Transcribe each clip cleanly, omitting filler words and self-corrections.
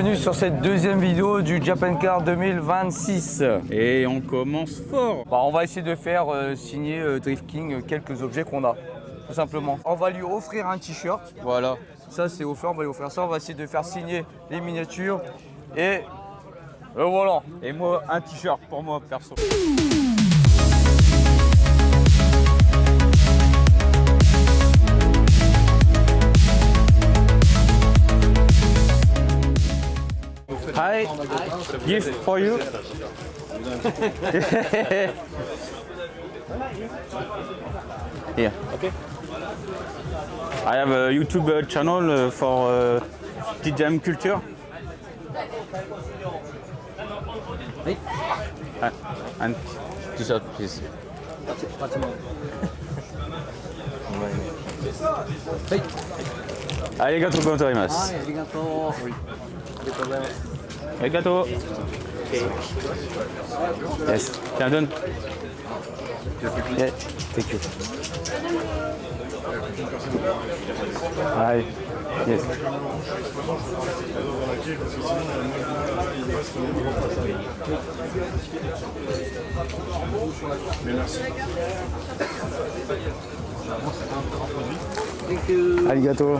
bienvenue sur cette deuxième vidéo du Japan Car 2026. Et on commence fort. On va essayer de faire signer Drift King quelques objets qu'on a, tout simplement. On va lui offrir un t-shirt, voilà. Ça c'est offert, on va lui offrir ça. On va essayer de faire signer les miniatures et le volant. Et moi, un t-shirt pour moi, perso. Hi, gift for you. Here. Okay. I have a YouTube channel for TJM culture. And t-shirt, please. Arigatou gozaimasu. Arigatou. Yes, tiens, donne. Yeah, thank you. Hi. Yes. Arigato.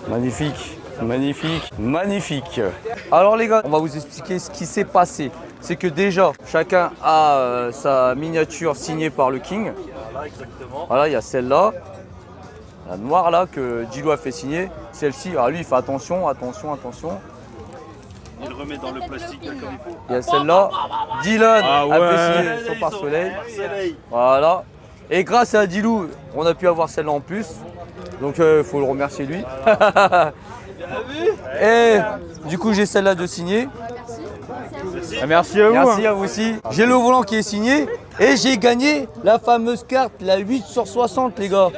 Magnifique, magnifique, magnifique. Alors les gars, on va vous expliquer ce qui s'est passé. C'est que déjà, chacun a sa miniature signée par le King. Voilà, exactement. Voilà, il y a celle-là, la noire là que Gilou a fait signer. Celle-ci, alors lui il fait attention, attention, attention. Il le remet dans le plastique comme il faut. Il y a celle-là, Dylan a fait signer son pare-soleil. Voilà. Et grâce à Gilou, on a pu avoir celle-là en plus. Donc il faut le remercier lui. Et du coup j'ai celle-là de signer. Merci à vous. Merci à vous aussi. J'ai le volant qui est signé et j'ai gagné la fameuse carte, la 8 sur 60 les gars.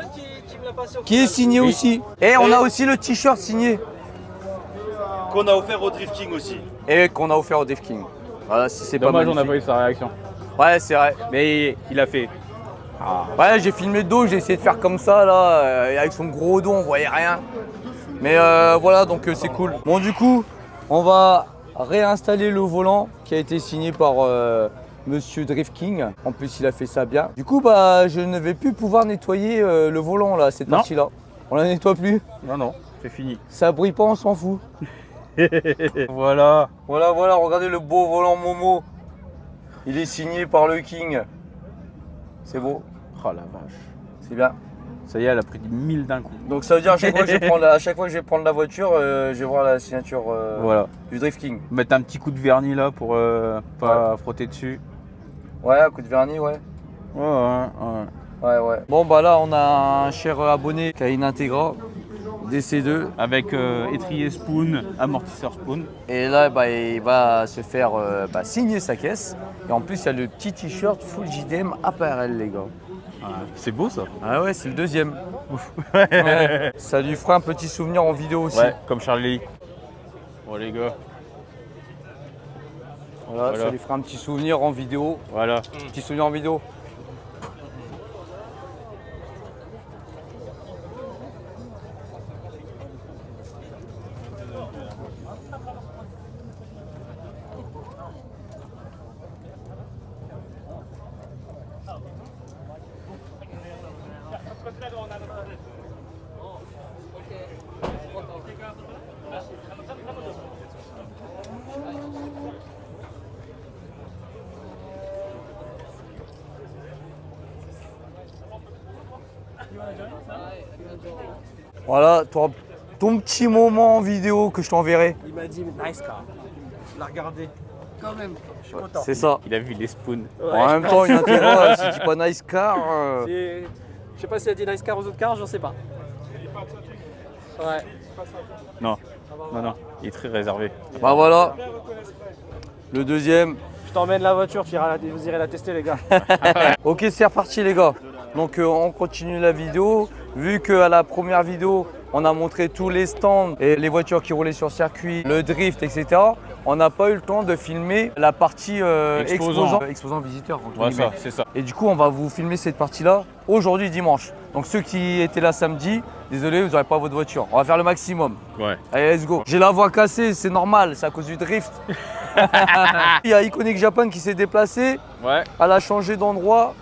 Qui est signée aussi. Et on a aussi le t-shirt signé. Qu'on a offert au Drift King aussi. Et qu'on a offert au Drift King. Voilà, si c'est pas Dommage, magnifique. on n'a pas eu sa réaction. Ouais, c'est vrai. Mais il a fait. Ouais, j'ai filmé le dos, j'ai essayé de faire comme ça là, et avec son gros dos on voyait rien. Mais voilà, donc c'est cool. Bon du coup, on va réinstaller le volant qui a été signé par Monsieur Drift King. En plus il a fait ça bien. Du coup bah je ne vais plus pouvoir nettoyer le volant là, cette partie là. On la nettoie plus. Non, non, c'est fini. Ça brille pas, on s'en fout. Voilà. Voilà, regardez le beau volant Momo. Il est signé par le King. C'est beau. Oh la vache. C'est bien. Ça y est, elle a pris 1000 d'un coup. Donc ça veut dire à chaque fois que je vais prendre la voiture, je vais voir la signature Voilà. du Drift King. Mettre un petit coup de vernis là pour pas frotter dessus. Ouais, un coup de vernis, ouais. Ouais. Bon bah là on a un cher abonné qui a une Integra DC2. Avec étrier spoon, amortisseur spoon. Et là bah, il va se faire signer sa caisse. Et en plus il y a le petit t-shirt full JDM apparel les gars. C'est beau ça. Ah ouais, c'est le deuxième. Ouais. Ça lui fera un petit souvenir en vidéo aussi. Ouais, comme Charlie. Bon les gars. Voilà, ça lui fera un petit souvenir en vidéo. Voilà. Petit souvenir en vidéo. Voilà, ton petit moment en vidéo que je t'enverrai. Il m'a dit nice car. Je l'ai regardé. Quand même, je suis content. C'est ça. Il a vu les spoons. En même temps, une Integra, si tu dis pas nice car. Je sais pas s'il a dit nice car aux autres cars, j'en sais pas. Ouais. Non, il est très réservé. Bah voilà. Le deuxième. Je t'emmène la voiture, vous irez la tester les gars. Ok, c'est reparti les gars. Donc on continue la vidéo. Vu qu'à la première vidéo, on a montré tous les stands et les voitures qui roulaient sur circuit, le drift, etc. On n'a pas eu le temps de filmer la partie exposant visiteurs. entre Ouais, guillemets. ça, c'est ça. Et du coup, on va vous filmer cette partie-là aujourd'hui, dimanche. Donc ceux qui étaient là samedi, désolé, vous n'aurez pas votre voiture. On va faire le maximum. Ouais. Allez, let's go. J'ai la voix cassée, c'est normal, c'est à cause du drift. Il y a Iconic Japan qui s'est déplacée. Ouais. Elle a changé d'endroit.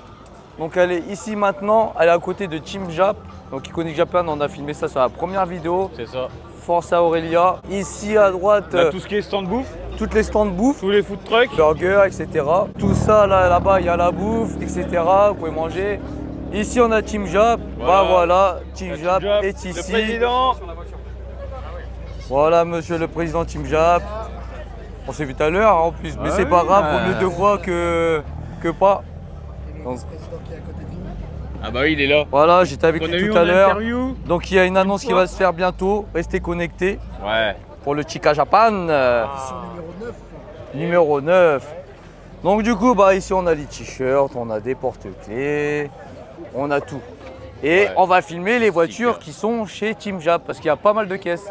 Donc elle est ici maintenant. Elle est à côté de Team Jap. Donc Iconic Japan, on a filmé ça sur la première vidéo. C'est ça. Forza Aurelia. Ici à droite, On a tout ce qui est stand bouffe, toutes les stands de bouffe. tous les food trucks. Burger, etc. Tout ça là-bas, il y a la bouffe, etc. Vous pouvez manger. Ici, on a Team Jap. Voilà. Bah voilà, Team La Jap Team Jap, est Le ici. président. Voilà, monsieur le président Team Jap. On s'est vu tout à l'heure en plus, mais Ouais, c'est pas oui, grave, bah. vaut mieux deux fois que pas. Donc, Ah bah oui, il est là. voilà, j'étais avec On a lui eu tout en à l'heure. interview. Donc il y a une annonce qui va se faire bientôt. Restez connectés Ouais. pour le Chica Japan. Numéro 9. Donc du coup, bah, ici on a les t-shirts, on a des porte-clés, on a tout. Et Ouais. on va filmer les voitures qui sont chez Team Jap parce qu'il y a pas mal de caisses.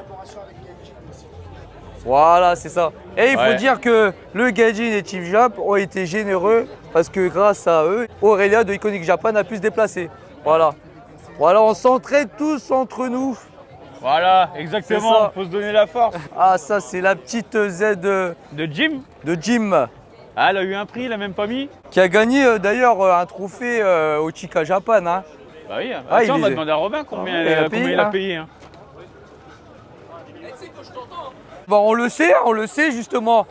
Voilà, c'est ça. Et il faut Ouais. dire que le Gaijin et Team Jap ont été généreux parce que grâce à eux, Aurelia de Iconic Japan a pu se déplacer. Voilà. Voilà, on s'entraide tous entre nous. Voilà, C'est exactement. ça. Faut se donner la force. Ah, ça, c'est la petite Z De Jim. de Jim Ah, elle a eu un prix, il a même pas mis. qui a gagné d'ailleurs un trophée au Chica Japan. Hein. Bah oui. Ah, Attends, il on va est- demander à Robin combien, Ah, il a combien payé, il a hein. payé. Hein. Bon, on le sait justement.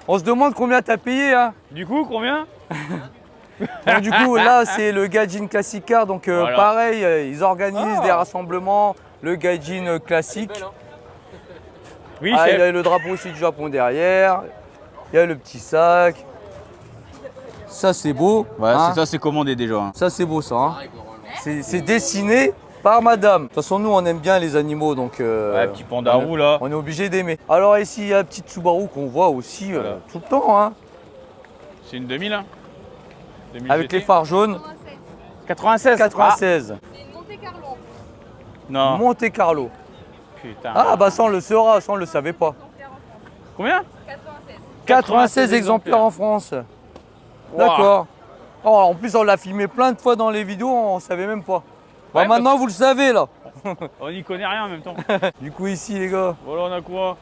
On se demande combien t'as payé. Hein. Du coup, combien? Donc, du coup, là, c'est le Gaijin Classic Car. Donc, Voilà. pareil, ils organisent Ah. des rassemblements. Le Gaijin classique. Oui, Ah, il chef. y a le drapeau aussi du Japon derrière. Il y a le petit sac. Ça, c'est beau. Ouais, hein. c'est ça, c'est commandé déjà. Hein. Ça, c'est beau, ça. Hein. C'est dessiné par madame. De toute façon, nous, on aime bien les animaux. Donc, Ouais, petit panda roux là. on est obligé d'aimer. Alors, ici, il y a la petite Subaru qu'on voit aussi Voilà. tout le temps. Hein. C'est une 2000, hein. 2000 Avec GT. les phares jaunes. 96. 96. C'est une Monte Carlo. Ah, non. Monte Carlo. Putain. Ah, bah ça, on le saura. Ça, on le savait pas. Combien? 96. 96 exemplaires en France. D'accord. Oh, en plus, on l'a filmé plein de fois dans les vidéos, on savait même pas. Bah, Ouais, maintenant, vous le savez, là. On n'y connaît rien en même temps. Du coup, ici, les gars. Voilà, on a quoi?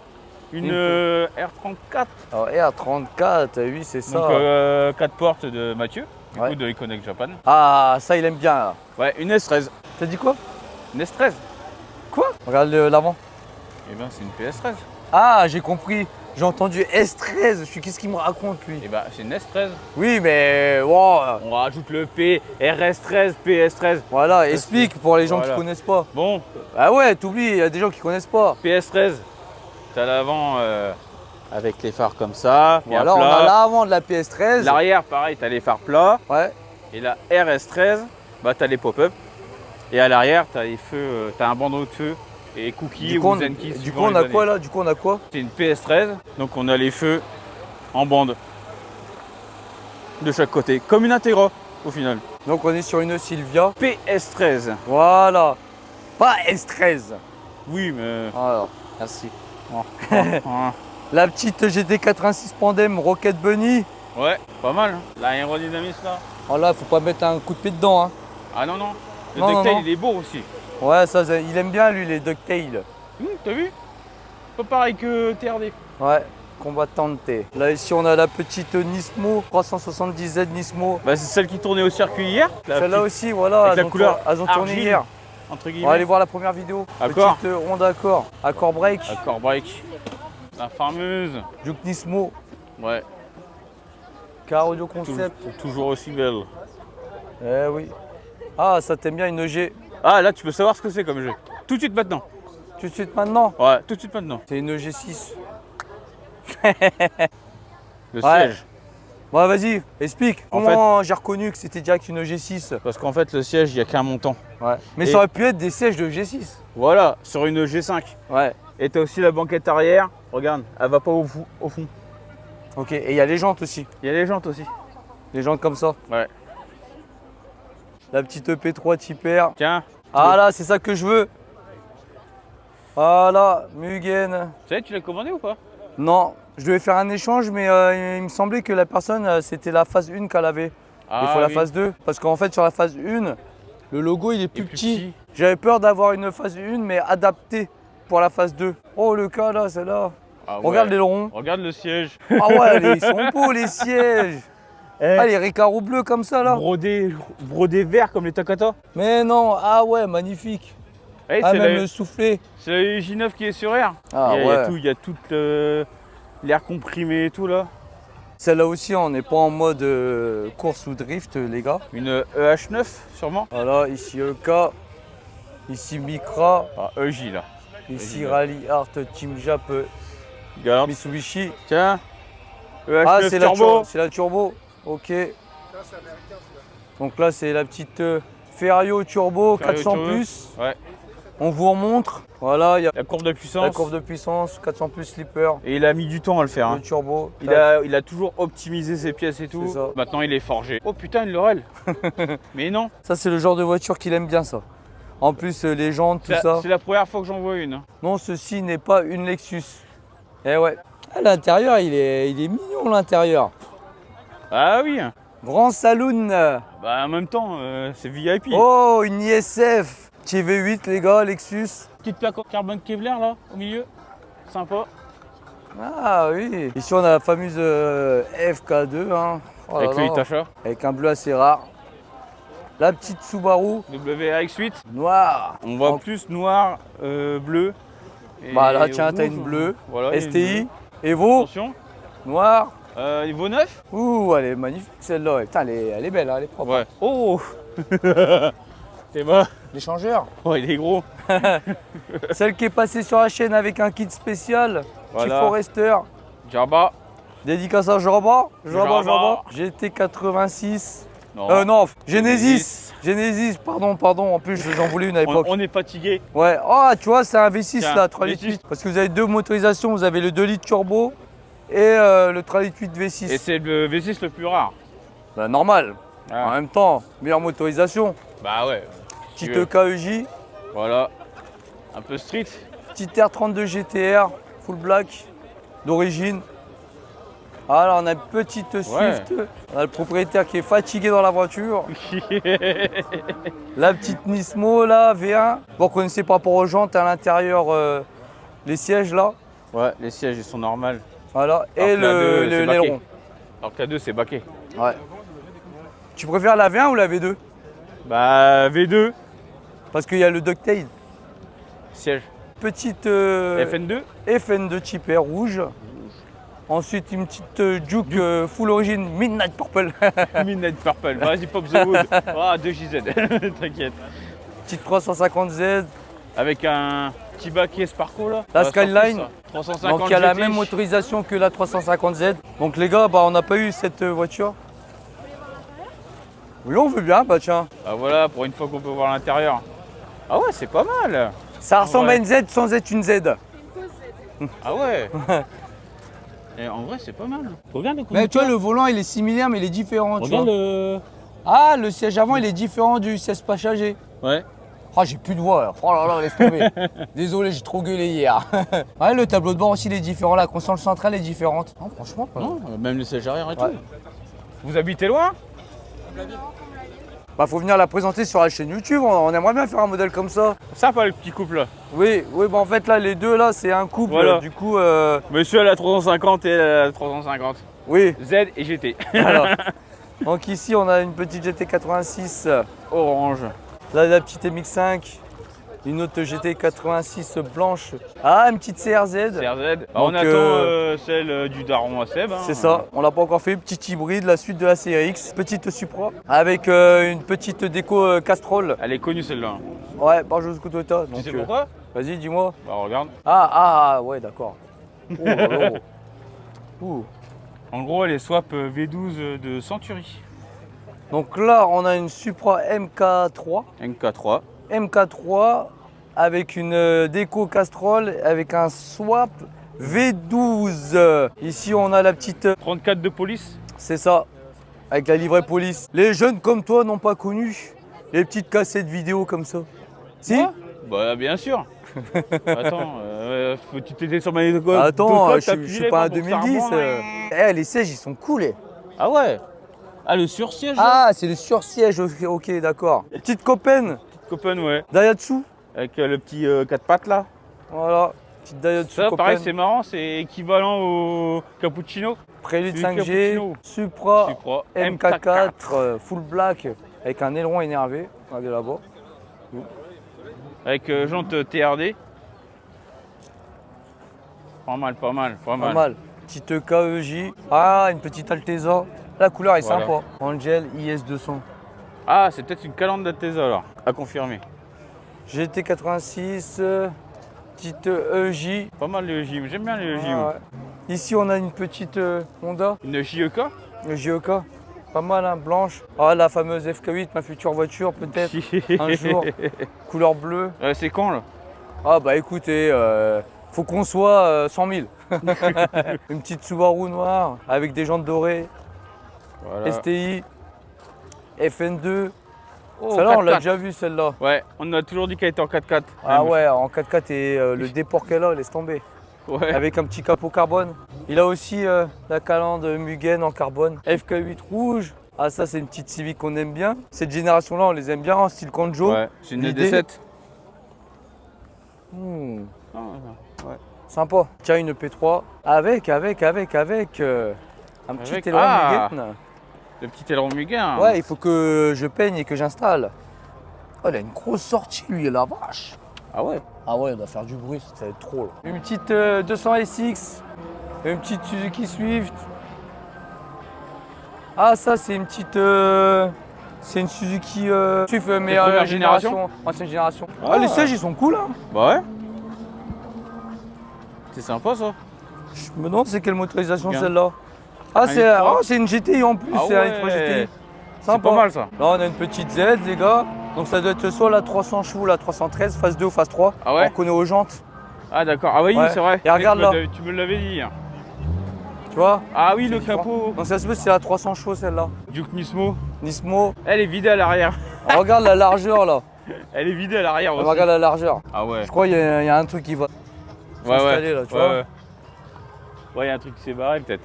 Une Une- R34. Alors, R34, oui, c'est ça. Donc 4 portes de Mathieu, du Ouais. coup de Iconic Japan. Ah, ça, il aime bien, là. Ouais, une S13. T'as dit quoi? Une S13. Quoi? Regarde l'avant. Eh ben c'est une PS13. Ah, j'ai compris. J'ai entendu S13. Je suis, qu'est-ce qu'il me raconte, lui? Eh ben c'est une S13. Oui, mais wow, On rajoute le P, RS13, PS13. voilà, explique pour les gens Voilà. qui connaissent pas. Bon, Ah ouais, t'oublies, il y a des gens qui connaissent pas. PS13. T'as l'avant avec les phares comme ça. bien Voilà, on plat. a l'avant de la PS13. L'arrière, pareil, t'as les phares plats. Ouais. Et la RS13, bah t'as les pop-up. Et à l'arrière, t'as les feux, t'as un bandeau de feu et cookies Du coup, ou on, Zenki. du coup, on a quoi là? Du coup, on a quoi? C'est une PS13, donc on a les feux en bande de chaque côté, comme une Integra au final. Donc, on est sur une Silvia. PS13. Voilà. Pas S13. Oui, mais. Alors, merci. Ah, La petite GT86 Pandem Rocket Bunny. ouais, pas mal. Hein. L'aérodynamisme là. Oh là, faut pas mettre un coup de pied dedans. Hein. Ah non, non. Le Non, non, ducktail, non. il est beau aussi. Ouais, ça, il aime bien lui les ducktails. T'as vu? Pas pareil que TRD. Ouais, combattante. Là, ici, on a la petite Nismo 370Z Nismo. Bah, c'est celle qui tournait au circuit hier. La Celle-là petite, aussi, voilà, avec la elles ont, couleur elles ont tourné argile. hier. entre On guillemets. va aller voir la première vidéo. Accord. Petite Honda Accord. Accord Break. Accord break. La fameuse. Duke Nismo. Ouais. Car Audio Concept. Toujours aussi belle. Eh oui. Ah, ça t'aime bien une EG. Ah, là, tu peux savoir ce que c'est comme jeu. Tout de suite maintenant. Tout de suite maintenant. Ouais, tout de suite maintenant. C'est une EG6. Le Ouais. siège. Bon, vas-y, explique. En Comment j'ai reconnu que c'était direct une EG6? Parce qu'en fait, le siège, il n'y a qu'un montant. Ouais. Mais Et- ça aurait pu être des sièges de G6. Voilà, sur une G5. Ouais. Et t'as aussi la banquette arrière. Regarde, elle va pas au fond. Ok. Et il y a les jantes aussi. Il y a les jantes aussi. Les jantes comme ça. Ouais. La petite EP3 Tipper. Tiens. Ah là, c'est ça que je veux. Voilà, Mugen. Ça y est, tu l'as commandé ou pas? Non, je devais faire un échange, mais il me semblait que la personne, c'était la phase 1 qu'elle avait. Il faut la oui. phase 2. Parce qu'en fait, sur la phase 1, le logo, il est Il est plus plus petit. petit. J'avais peur d'avoir une phase 1, mais adaptée pour la phase 2. Oh, le cas là, c'est là. Ah ouais. Regarde l'aileron. Regarde le siège. Ah ouais, ils sont beaux, les sièges. Ah, les ricards bleus comme ça, là. Brodé vert comme les Takata. Mais non, ah ouais, magnifique. Eh, Ah, c'est même la, le soufflet. c'est la J9 qui est sur air. Ah ouais. Il y a tout l'air comprimé et tout là. Celle-là aussi, on n'est pas en mode course ou drift, les gars. Une EH9 sûrement. Voilà, ici EK, ici Micra, Ah, EJ là. ici Rally Art, Team Jap, Regarde. Mitsubishi. Tiens. EH9 Ah, c'est turbo. la turbo. Ok. Donc là, c'est la petite Ferrario Turbo Ferrario 400 turbo. plus. Ouais. On vous remontre. Voilà, il y a La courbe de puissance. la courbe de puissance, 400 plus slipper, Et il a mis du temps à le faire. le Hein. turbo. Il a toujours optimisé ses pièces et tout. C'est ça. Maintenant il est forgé. Oh putain, une Laurel. Mais non. Ça, c'est le genre de voiture qu'il aime bien, ça. En plus, les jantes, tout ça. C'est la première fois que j'en vois une. Non, ceci n'est pas une Lexus. Eh ouais. Ah, l'intérieur, il est mignon, l'intérieur. Ah oui. Grand saloon. Bah en même temps, c'est VIP. Oh, une ISF. TV8, les gars, Lexus. Petite plaque en carbone Kevlar là, au milieu. Sympa. Ah oui. Ici, on a la fameuse FK2. Hein. Oh là Avec le là. Hitachi. Avec un bleu assez rare. La petite Subaru, WRX8. noire. On voit En- plus noir, bleu. Et Bah là, tiens, t'as rouge. une bleue. Voilà, il y a une STI, bleue. Evo, Attention. noir. Niveau 9. Ouh, elle est magnifique celle-là. Putain, elle est belle, hein, elle est propre. Ouais. Oh. T'es bas. L'échangeur. Oh, il est gros. Celle qui est passée sur la chaîne avec un kit spécial. Petit Voilà. Forester. Jabba. Dédicace à Jabba. Jabba. Jabba. GT86. Non. Non, Genesis. Genesis, pardon. En plus, j'en voulais une à l'époque. On est fatigué. Ouais. Oh, tu vois, c'est un V6 Tiens, là, 3 litres V6. 8. Parce que vous avez deux motorisations. Vous avez le 2 litres turbo et le 3 litres 8 V6. Et c'est le V6 le plus rare. Bah, normal. Ah. En même temps, meilleure motorisation. Bah ouais. Petite Tu veux. KEJ. Voilà. Un peu street. Petite R32 GTR, full black, d'origine. Alors on a une petite Swift, on a le propriétaire qui est fatigué dans la voiture. La petite Nismo là, V1. Bon, vous connaissez par rapport aux jantes à l'intérieur, les sièges là. Ouais, les sièges ils sont normaux. Voilà. Et Alors que la deux, c'est baqué. l'aileron. Alors que la 2 c'est baqué. Ouais. Tu préfères la V1 ou la V2? Bah V2, Parce qu'il y a le ducktail. siège. Petite FN2. FN2 type R rouge. Ensuite une petite Juke full origine Midnight Purple. Midnight Purple. Vas-y, pop the wood. Ah, 2JZ. T'inquiète. Petite 350Z. Avec un petit baquet Sparco là. La Ça va Skyline. sortir, ça. 350 Donc il y a la GT. même motorisation que la 350Z. Donc les gars, bah, on n'a pas eu cette voiture. Oui, on veut bien, bah tiens. Ah voilà, pour une fois qu'on peut voir l'intérieur. Ah ouais, c'est pas mal. Ça ressemble Ouais. à une Z sans être une Z. Ah ouais. Et en vrai, c'est pas mal. Regarde le Mais tu vois, le volant il est similaire mais il est différent. Tu Regarde vois. le. Ah, le siège avant il est différent du siège passager. Ouais. Ah, j'ai plus de voix là. Oh là là, laisse tomber. Désolé, j'ai trop gueulé hier. Ouais, le tableau de bord aussi il est différent. La console centrale est différente. Non, franchement, pas mal. Non, même le siège arrière et Ouais. tout. Vous habitez loin? Bah, faut venir la présenter sur la chaîne YouTube. On aimerait bien faire un modèle comme ça. Sympa le petit couple là. Oui, bah en fait là, les deux là, c'est un couple. Voilà. Du coup, Monsieur à la 350 et elle à la 350. oui. Z et GT. Alors, donc ici, on a une petite GT86. Orange. Là, la petite MX5. Une autre GT86 blanche. Ah, une petite CRZ. CRZ. Bah, Donc, on attend celle du daron à Seb. Hein. C'est ça. On l'a pas encore fait. Petite hybride, la suite de la CRX. Petite Supra. Avec une petite déco Castrol. Elle est connue celle-là. Ouais, par José Toyota. Tu Donc, sais pourquoi? vas-y, dis-moi. Bah regarde. Ah, ouais, d'accord. Oh là là. Ouh. En gros, elle est swap V12 de Century. Donc là, on a une Supra MK3. MK3. MK3 avec une déco Castrol avec un swap V12. Ici, on a la petite, 34 de police. c'est ça, avec la livrée police. Les jeunes comme toi n'ont pas connu les petites cassettes vidéo comme ça. Si? Ouais. Bah bien sûr. Attends, tu t'étais sur ma de Attends, code, je suis pas un 2010. Les sièges, ils sont cool. Ah ouais. Ah, le sursiège là. Ah, c'est le sursiège, ok, d'accord. Petite Copen, Copen, ouais. Daihatsu. Avec le petit 4 pattes là. Voilà, petite Daihatsu Ça, pareil, Copen. c'est marrant, c'est équivalent au cappuccino. Prélude du 5G, cappuccino. Supra, Supra, MK4, full black, avec un aileron énervé. Regardez là-bas. Avec jante TRD. Pas mal, pas mal, pas Pas mal. mal. Petite KEJ. Ah, une petite Alteza. La couleur est Voilà. sympa. Angel IS200. Ah, c'est peut-être une calandre d'Alteza alors, à confirmer. GT86, petite EJ. Pas mal le EJ, j'aime bien le EJ. Ah, ouais. Ici, on a une petite Honda, Une JEK. le JEK. Pas mal, hein, blanche. Ah, la fameuse FK8, ma future voiture, peut-être, un jour. Couleur bleue. C'est quand là? Ah, bah écoutez, faut qu'on soit 100 000. Une petite Subaru noire avec des jantes dorées. Voilà. STI, FN2. Oh, Celle-là, on l'a 4x4. déjà vue, celle-là. Ouais, on a toujours dit qu'elle était en 4x4. Ah ouais, en 4x4 et le déport qu'elle a, laisse tomber. Ouais. Avec un petit capot carbone. Il a aussi la calandre Mugen en carbone. FK8 rouge. Ah, ça, c'est une petite Civic qu'on aime bien. Cette génération-là, on les aime bien en style Kanjo. Ouais, c'est une L'idée- D7. Hmm, Ah, ouais. sympa. Tiens, une P3 avec un petit Avec- aileron Ah. Mugen. Le petit aileron Mugen. Ouais, il faut que je peigne et que j'installe. Oh, il a une grosse sortie, lui, la vache. Ah ouais. Ah ouais, on doit faire du bruit, ça va être trop là. Une petite 200 SX, une petite Suzuki Swift. Ah, ça, c'est une petite. C'est une Suzuki Swift, mais première génération. ancienne génération. Ah. Ah, les sièges, ils sont cool, hein. Bah ouais. C'est sympa ça. Je me demande c'est quelle motorisation Bien. celle-là. Ah, c'est litre c'est une GTI en plus, Ah c'est un ouais. litre GTI. C'est pas mal ça. Là, on a une petite Z, les gars. Donc, ça doit être soit la 300 chevaux, la 313, phase 2 ou phase 3. Ah ouais. On reconnaît aux jantes, Ah d'accord. Ah oui, Ouais. c'est vrai. Et regarde là. Tu me l'avais dit. tu vois. Ah oui, le différent. capot. Donc, ça se peut, c'est la 300 chevaux celle-là. Duke Nismo. Nismo. Elle est vidée à l'arrière. Regarde la largeur là. Elle est vidée à l'arrière aussi. Regarde la largeur. Ah ouais. Je crois qu'il y a un truc qui va Ouais, s'installer là, tu vois. Ouais, il y a un truc qui s'est barré peut-être.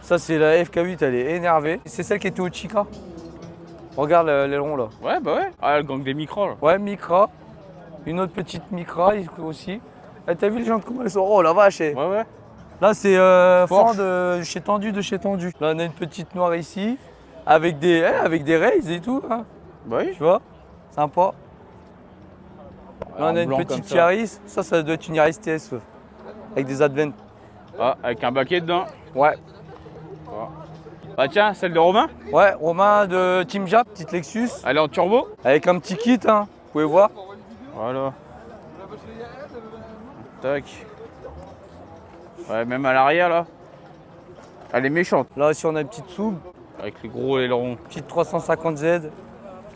Ça, c'est la FK8, elle est énervée. C'est celle qui était au Chica. Regarde l'aileron là. Ouais, bah ouais. Ah, le gang des micros là. Ouais, Micra. Une autre petite Micra aussi. Eh, t'as vu les jantes comment elles sont? Oh la vache. Ouais, ouais. Là, c'est Porsche. Ford de chez Tendu. Là, on a une petite noire ici. Avec des rails et tout. Hein, Bah oui. tu vois. Sympa. Là, En on a une blanc petite comme ça. Yaris. Ça doit être une Yaris TS. Avec des Advent. Ah, avec un baquet dedans. Ouais. Bah tiens, celle de Romain. Ouais, Romain de Team Jap, petite Lexus. Elle est en turbo. Avec un petit kit, hein. Vous pouvez voir. Voilà. Tac. Ouais, même à l'arrière là. Elle est méchante. Là aussi, on a une petite sub. Avec les gros ailerons. Petite 350Z.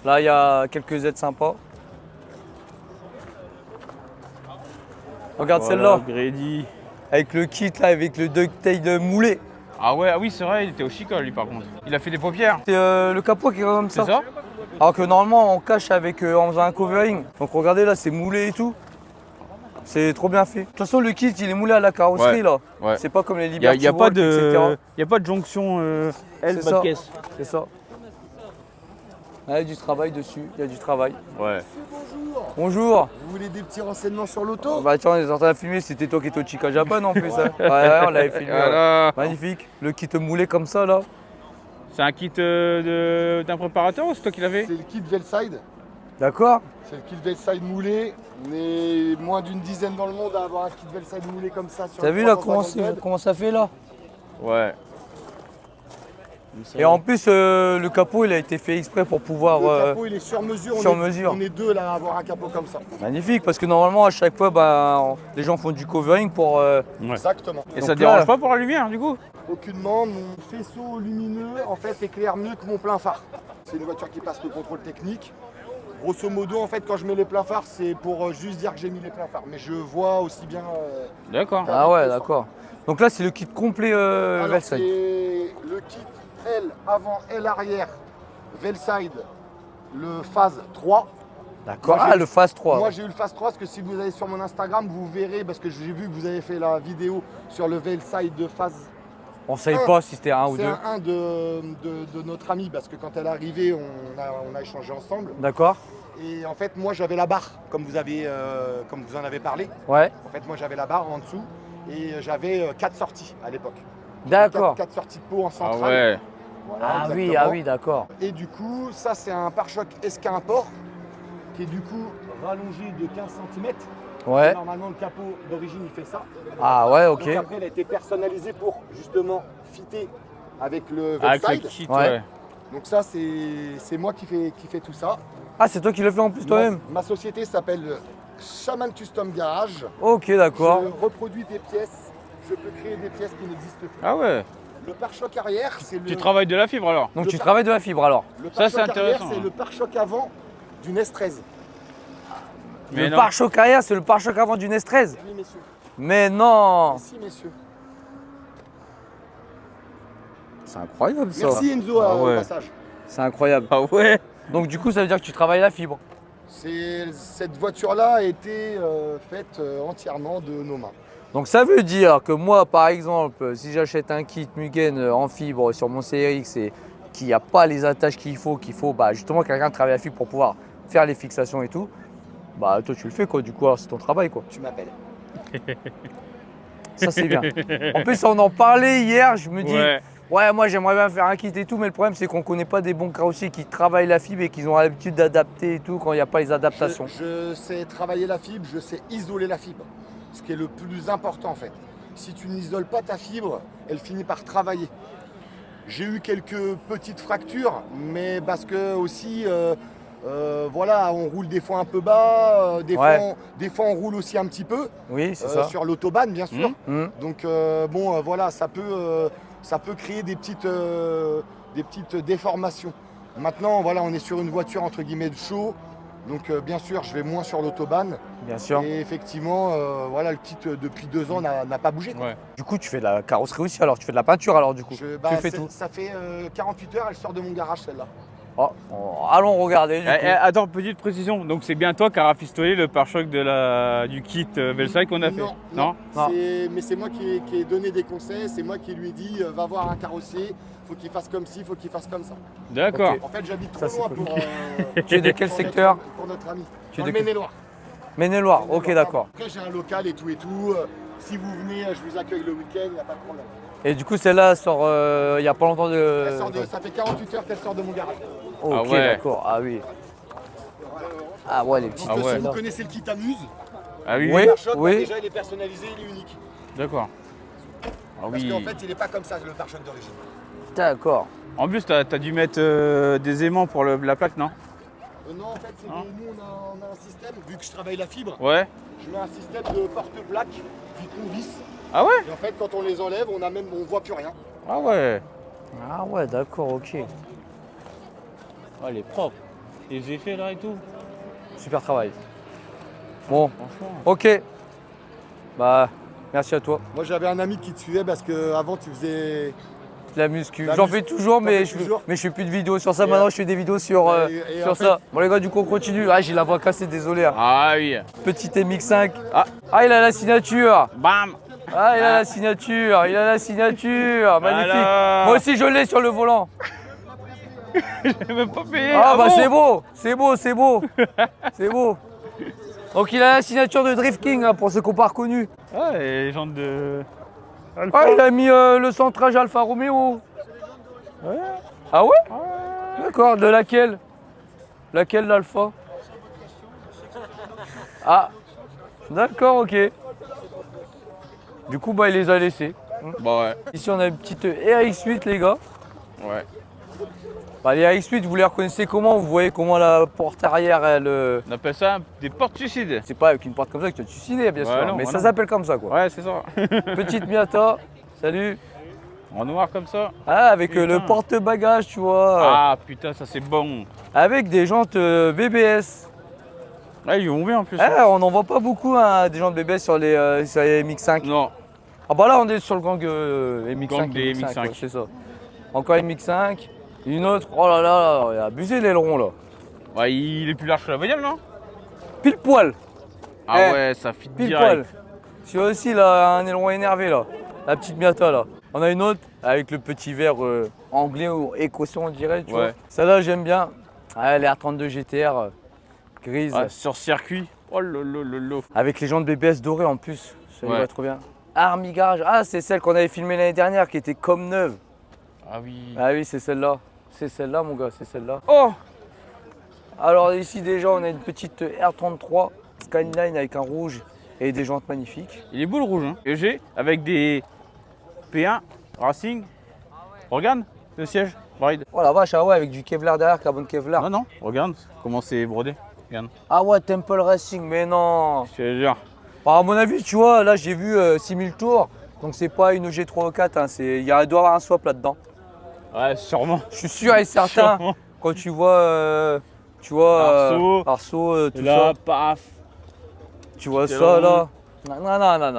Là, il y a quelques Z sympas. Regarde Voilà, celle-là. Grady. Avec le kit, là, avec le ducktail moulé. Ah ouais, ah oui, c'est vrai, il était au Chica lui par contre. Il a fait des paupières. C'est le capot qui est comme C'est ça. ça? Alors que normalement, on cache avec, en faisant un covering. Donc regardez là, c'est moulé et tout. C'est trop bien fait. De toute façon, le kit, il est moulé à la carrosserie Ouais, là. ouais. C'est pas comme les Il Liberty n'y a, pas Walk, etc. y a pas de jonction L C'est bas ça. de caisse. C'est ça. Il y a du travail dessus, il y a du travail. Ouais. Bonjour. Vous voulez des petits renseignements sur l'auto? Bah tiens, on est en train de filmer, c'était toi qui étais au Chica Japan en plus. Hein. Ouais, on l'avait filmé. Ouais. Voilà. Magnifique. Le kit moulé comme ça là. C'est un kit d'un préparateur ou c'est toi qui l'avais? C'est le kit Velside. D'accord. C'est le kit Velside moulé. On est moins d'une dizaine dans le monde à avoir un kit Velside moulé comme ça. Sur T'as le vu là 350Z. comment ça fait là? Ouais. Et en plus, le capot il a été fait exprès pour pouvoir. Le capot il est sur mesure. sur on est, mesure. On est deux là à avoir un capot comme ça. Magnifique parce que normalement à chaque fois bah, les gens font du covering pour. Ouais. Exactement. Et Donc ça là- dérange pas pour la lumière du coup? Aucunement, mon faisceau lumineux en fait éclaire mieux que mon plein phare. C'est une voiture qui passe le contrôle technique. Grosso modo, en fait, quand je mets les pleins phares, c'est pour juste dire que j'ai mis les pleins phares. Mais je vois aussi bien. D'accord. Ah ouais, d'accord. Donc là c'est le kit complet Alors, Velside. c'est le kit L avant, L arrière, Velside, le phase 3. D'accord. Moi, Ah, j'ai- le Phase 3. Moi j'ai eu le Phase 3 parce que si vous allez sur mon Instagram, vous verrez, parce que j'ai vu que vous avez fait la vidéo sur le Veilside de Phase. On ne savait pas si c'était un ou C'est deux. un de notre amie, parce que quand elle est arrivée, on a échangé ensemble. D'accord. Et en fait, moi j'avais la barre, comme vous en avez parlé. Ouais. En fait, moi j'avais la barre en dessous et j'avais 4 sorties à l'époque. D'accord. 4 sorties de peau en Ah centrale. ouais. Voilà, Ah oui, exactement. ah oui, d'accord. Et du coup, ça c'est un pare-choc Esquin-Import qui est du coup rallongé de 15 cm. Ouais. Normalement, le capot d'origine il fait ça. Ah ouais, ok. Donc après, il a été personnalisé pour justement fitter avec le Avec le Veilside. kit, Ouais. ouais. Donc ça, c'est moi qui fais tout ça. Ah, c'est toi qui le fais en plus toi-même? Ma société s'appelle Shaman Custom Garage. Ok, d'accord. Je reproduis des pièces. Je peux créer des pièces qui n'existent plus. Ah ouais. Le pare-choc arrière, c'est Tu le, travailles de la fibre alors? Donc Le tu par- travailles de la fibre alors? le Ça, c'est pare-choc arrière, intéressant, c'est hein. le pare-choc avant d'une S13. Mais Le non. pare-choc arrière, c'est le pare-choc avant d'une S13? Oui, messieurs. Mais non! Merci, messieurs. C'est incroyable ça. Merci Enzo Ah ouais. au passage. C'est incroyable. Ah ouais. Donc du coup, ça veut dire que tu travailles la fibre. Cette voiture-là a été faite entièrement de nos mains. Donc ça veut dire que moi, par exemple, si j'achète un kit Mugen en fibre sur mon CRX et qu'il n'y a pas les attaches qu'il faut bah, justement quelqu'un travaille la fibre pour pouvoir faire les fixations et tout, bah toi tu le fais quoi, du coup alors c'est ton travail quoi. Tu m'appelles. Ça c'est bien. En plus on en parlait hier, je me dis, Ouais. moi j'aimerais bien faire un kit et tout, mais le problème c'est qu'on ne connaît pas des bons carrossiers qui travaillent la fibre et qui ont l'habitude d'adapter et tout quand il n'y a pas les adaptations. Je sais travailler la fibre, je sais isoler la fibre. Ce qui est le plus important en fait. Si tu n'isoles pas ta fibre, elle finit par travailler. J'ai eu quelques petites fractures, mais parce que aussi, voilà, on roule des fois un peu bas, des fois on roule aussi un petit peu Oui, c'est ça. sur l'autobahn bien sûr. Mhm. Donc voilà, ça peut créer des petites déformations. Maintenant, voilà, on est sur une voiture entre guillemets de show. Donc bien sûr, je vais moins sur l'autobahn. Bien sûr. Et effectivement, voilà, le kit depuis 2 ans n'a pas bougé. quoi. Ouais. Du coup, tu fais de la carrosserie aussi alors, tu fais de la peinture alors du coup. Bah, tu fais tout. Ça fait 48 heures, elle sort de mon garage celle-là. Oh, allons regarder du coup. Attends, petite précision. Donc c'est bien toi qui as rafistolé le pare-choc du kit Veilside qu'on a fait? Non. Non. Mais c'est moi qui ai donné des conseils, c'est moi qui lui ai dit va voir un carrossier, faut qu'il fasse comme ci, faut qu'il fasse comme ça. D'accord. Ok. En fait, j'habite Ça, trop c'est loin cool. pour. Tu es de quel pour secteur? Pour notre ami. Tu es Dans de le quel- Maine-et-Loire. Maine-et-Loire, ok d'accord. Après, j'ai un local et tout et tout. Si vous venez, je vous accueille le week-end, il n'y a pas de problème. Et du coup, celle-là sort il n'y a pas longtemps Elle de. sort ça fait 48 heures qu'elle sort de mon garage. Ok, Ah ouais. d'accord, ah oui. Ah ouais, les petites Donc, Ah ouais. si vous connaissez le kit Amuse, Ah oui. Oui. le pare-choc, bah, oui. déjà il est personnalisé, il est unique. D'accord. Ah Parce oui. qu'en fait, il n'est pas comme ça le pare-choc d'origine. D'accord. En plus, t'as dû mettre des aimants pour la plaque, non? Non, en fait, Hein nous on a un système, vu que je travaille la fibre, Ouais. je mets un système de porte-plaque qu'on visse. Ah ouais? Et en fait, quand on les enlève, on voit plus rien. Ah ouais. Ah ouais, d'accord, ok. Ah, elle est propre. Les effets là et tout. Super travail. Bon, Franchement. ok. Bah, merci à toi. Moi, j'avais un ami qui te suivait parce qu'avant, tu faisais. La muscu. La J'en muscu. fais toujours, mais T'en fais toujours je fais plus de vidéos sur ça. Et, Maintenant, je fais des vidéos sur, et sur en fait- ça. Bon, les gars, du coup, on continue. Ah, j'ai la voix cassée, désolé. Hein. Ah oui. Petit MX5. Ah, il a la signature. Bam. Ah, il a la signature. Il a la signature. Magnifique. Alors. Moi aussi, je l'ai sur le volant. J'ai même pas payé. Ah, bah, bon c'est beau. C'est beau, c'est beau. C'est beau. Donc, il a la signature de Drift King, hein, pour ceux qui n'ont pas reconnu. Ah, et les jantes de. Ah, il a mis le centrage Alfa Romeo. Ouais. Ah ouais? D'accord, de laquelle? Laquelle l'Alfa? Ah, d'accord, ok. Du coup, bah, il les a laissés. Bah ouais. Ici, on a une petite RX8, les gars. Ouais. Bah, les RX8, vous les reconnaissez comment? Vous voyez comment la porte arrière, elle. On appelle ça des portes suicides. C'est pas avec une porte comme ça que tu vas te suicider, bien Ouais, sûr. non, mais ouais, ça non. s'appelle comme ça, quoi. Ouais, c'est ça. Petite Miata, salut. En noir comme ça. Ah, avec le Putain. porte-bagages, tu vois. Ah putain, ça c'est bon. Avec des jantes BBS. Ah, ils vont bien en plus. Eh, on n'en voit pas beaucoup, hein, des jantes BBS sur les MX5. Non. Ah bah là on est sur le gang MX5, Gang des MX5, MX5. ouais, c'est ça. Encore MX5, une autre, oh là là, il a abusé l'aileron là. Ouais, il est plus large que la bagnole, non? Pile poil. Ah Eh, ouais, ça fit Pile direct. poil. Celui-là aussi, là, un aileron énervé, là. La petite Miata, là. On a une autre avec le petit verre anglais ou écossais, on dirait, tu Ouais. vois. Celle-là, j'aime bien. Ah, elle est R32 GTR, grise. Ah, sur circuit. Oh lolo. Avec les jantes BBS dorées en plus. Ça lui Ouais. va trop bien. Army Garage. Ah, c'est celle qu'on avait filmée l'année dernière qui était comme neuve. Ah oui. Ah oui, c'est celle-là. C'est celle-là, mon gars, c'est celle-là. Oh. Alors ici, déjà, on a une petite R33 Skyline avec un rouge et des jantes magnifiques. Il est beau le rouge, hein. Et j'ai avec des P1 Racing. Regarde le siège, bride. Oh la vache, ah ouais, avec du Kevlar derrière, carbone Kevlar. Non, non, regarde comment c'est brodé. Regarde, Ah ouais, Temple Racing, mais non. je te jure. Alors, à mon avis, tu vois, là, j'ai vu 6000 tours. Donc, c'est pas une G3 ou 4, hein, il doit y avoir un swap là-dedans. Ouais, sûrement. Je suis sûr et certain, Sûrement. quand tu vois, Arceau. Arceau, tout Et là, ça, paf. tu vois c'est ça, bon. là.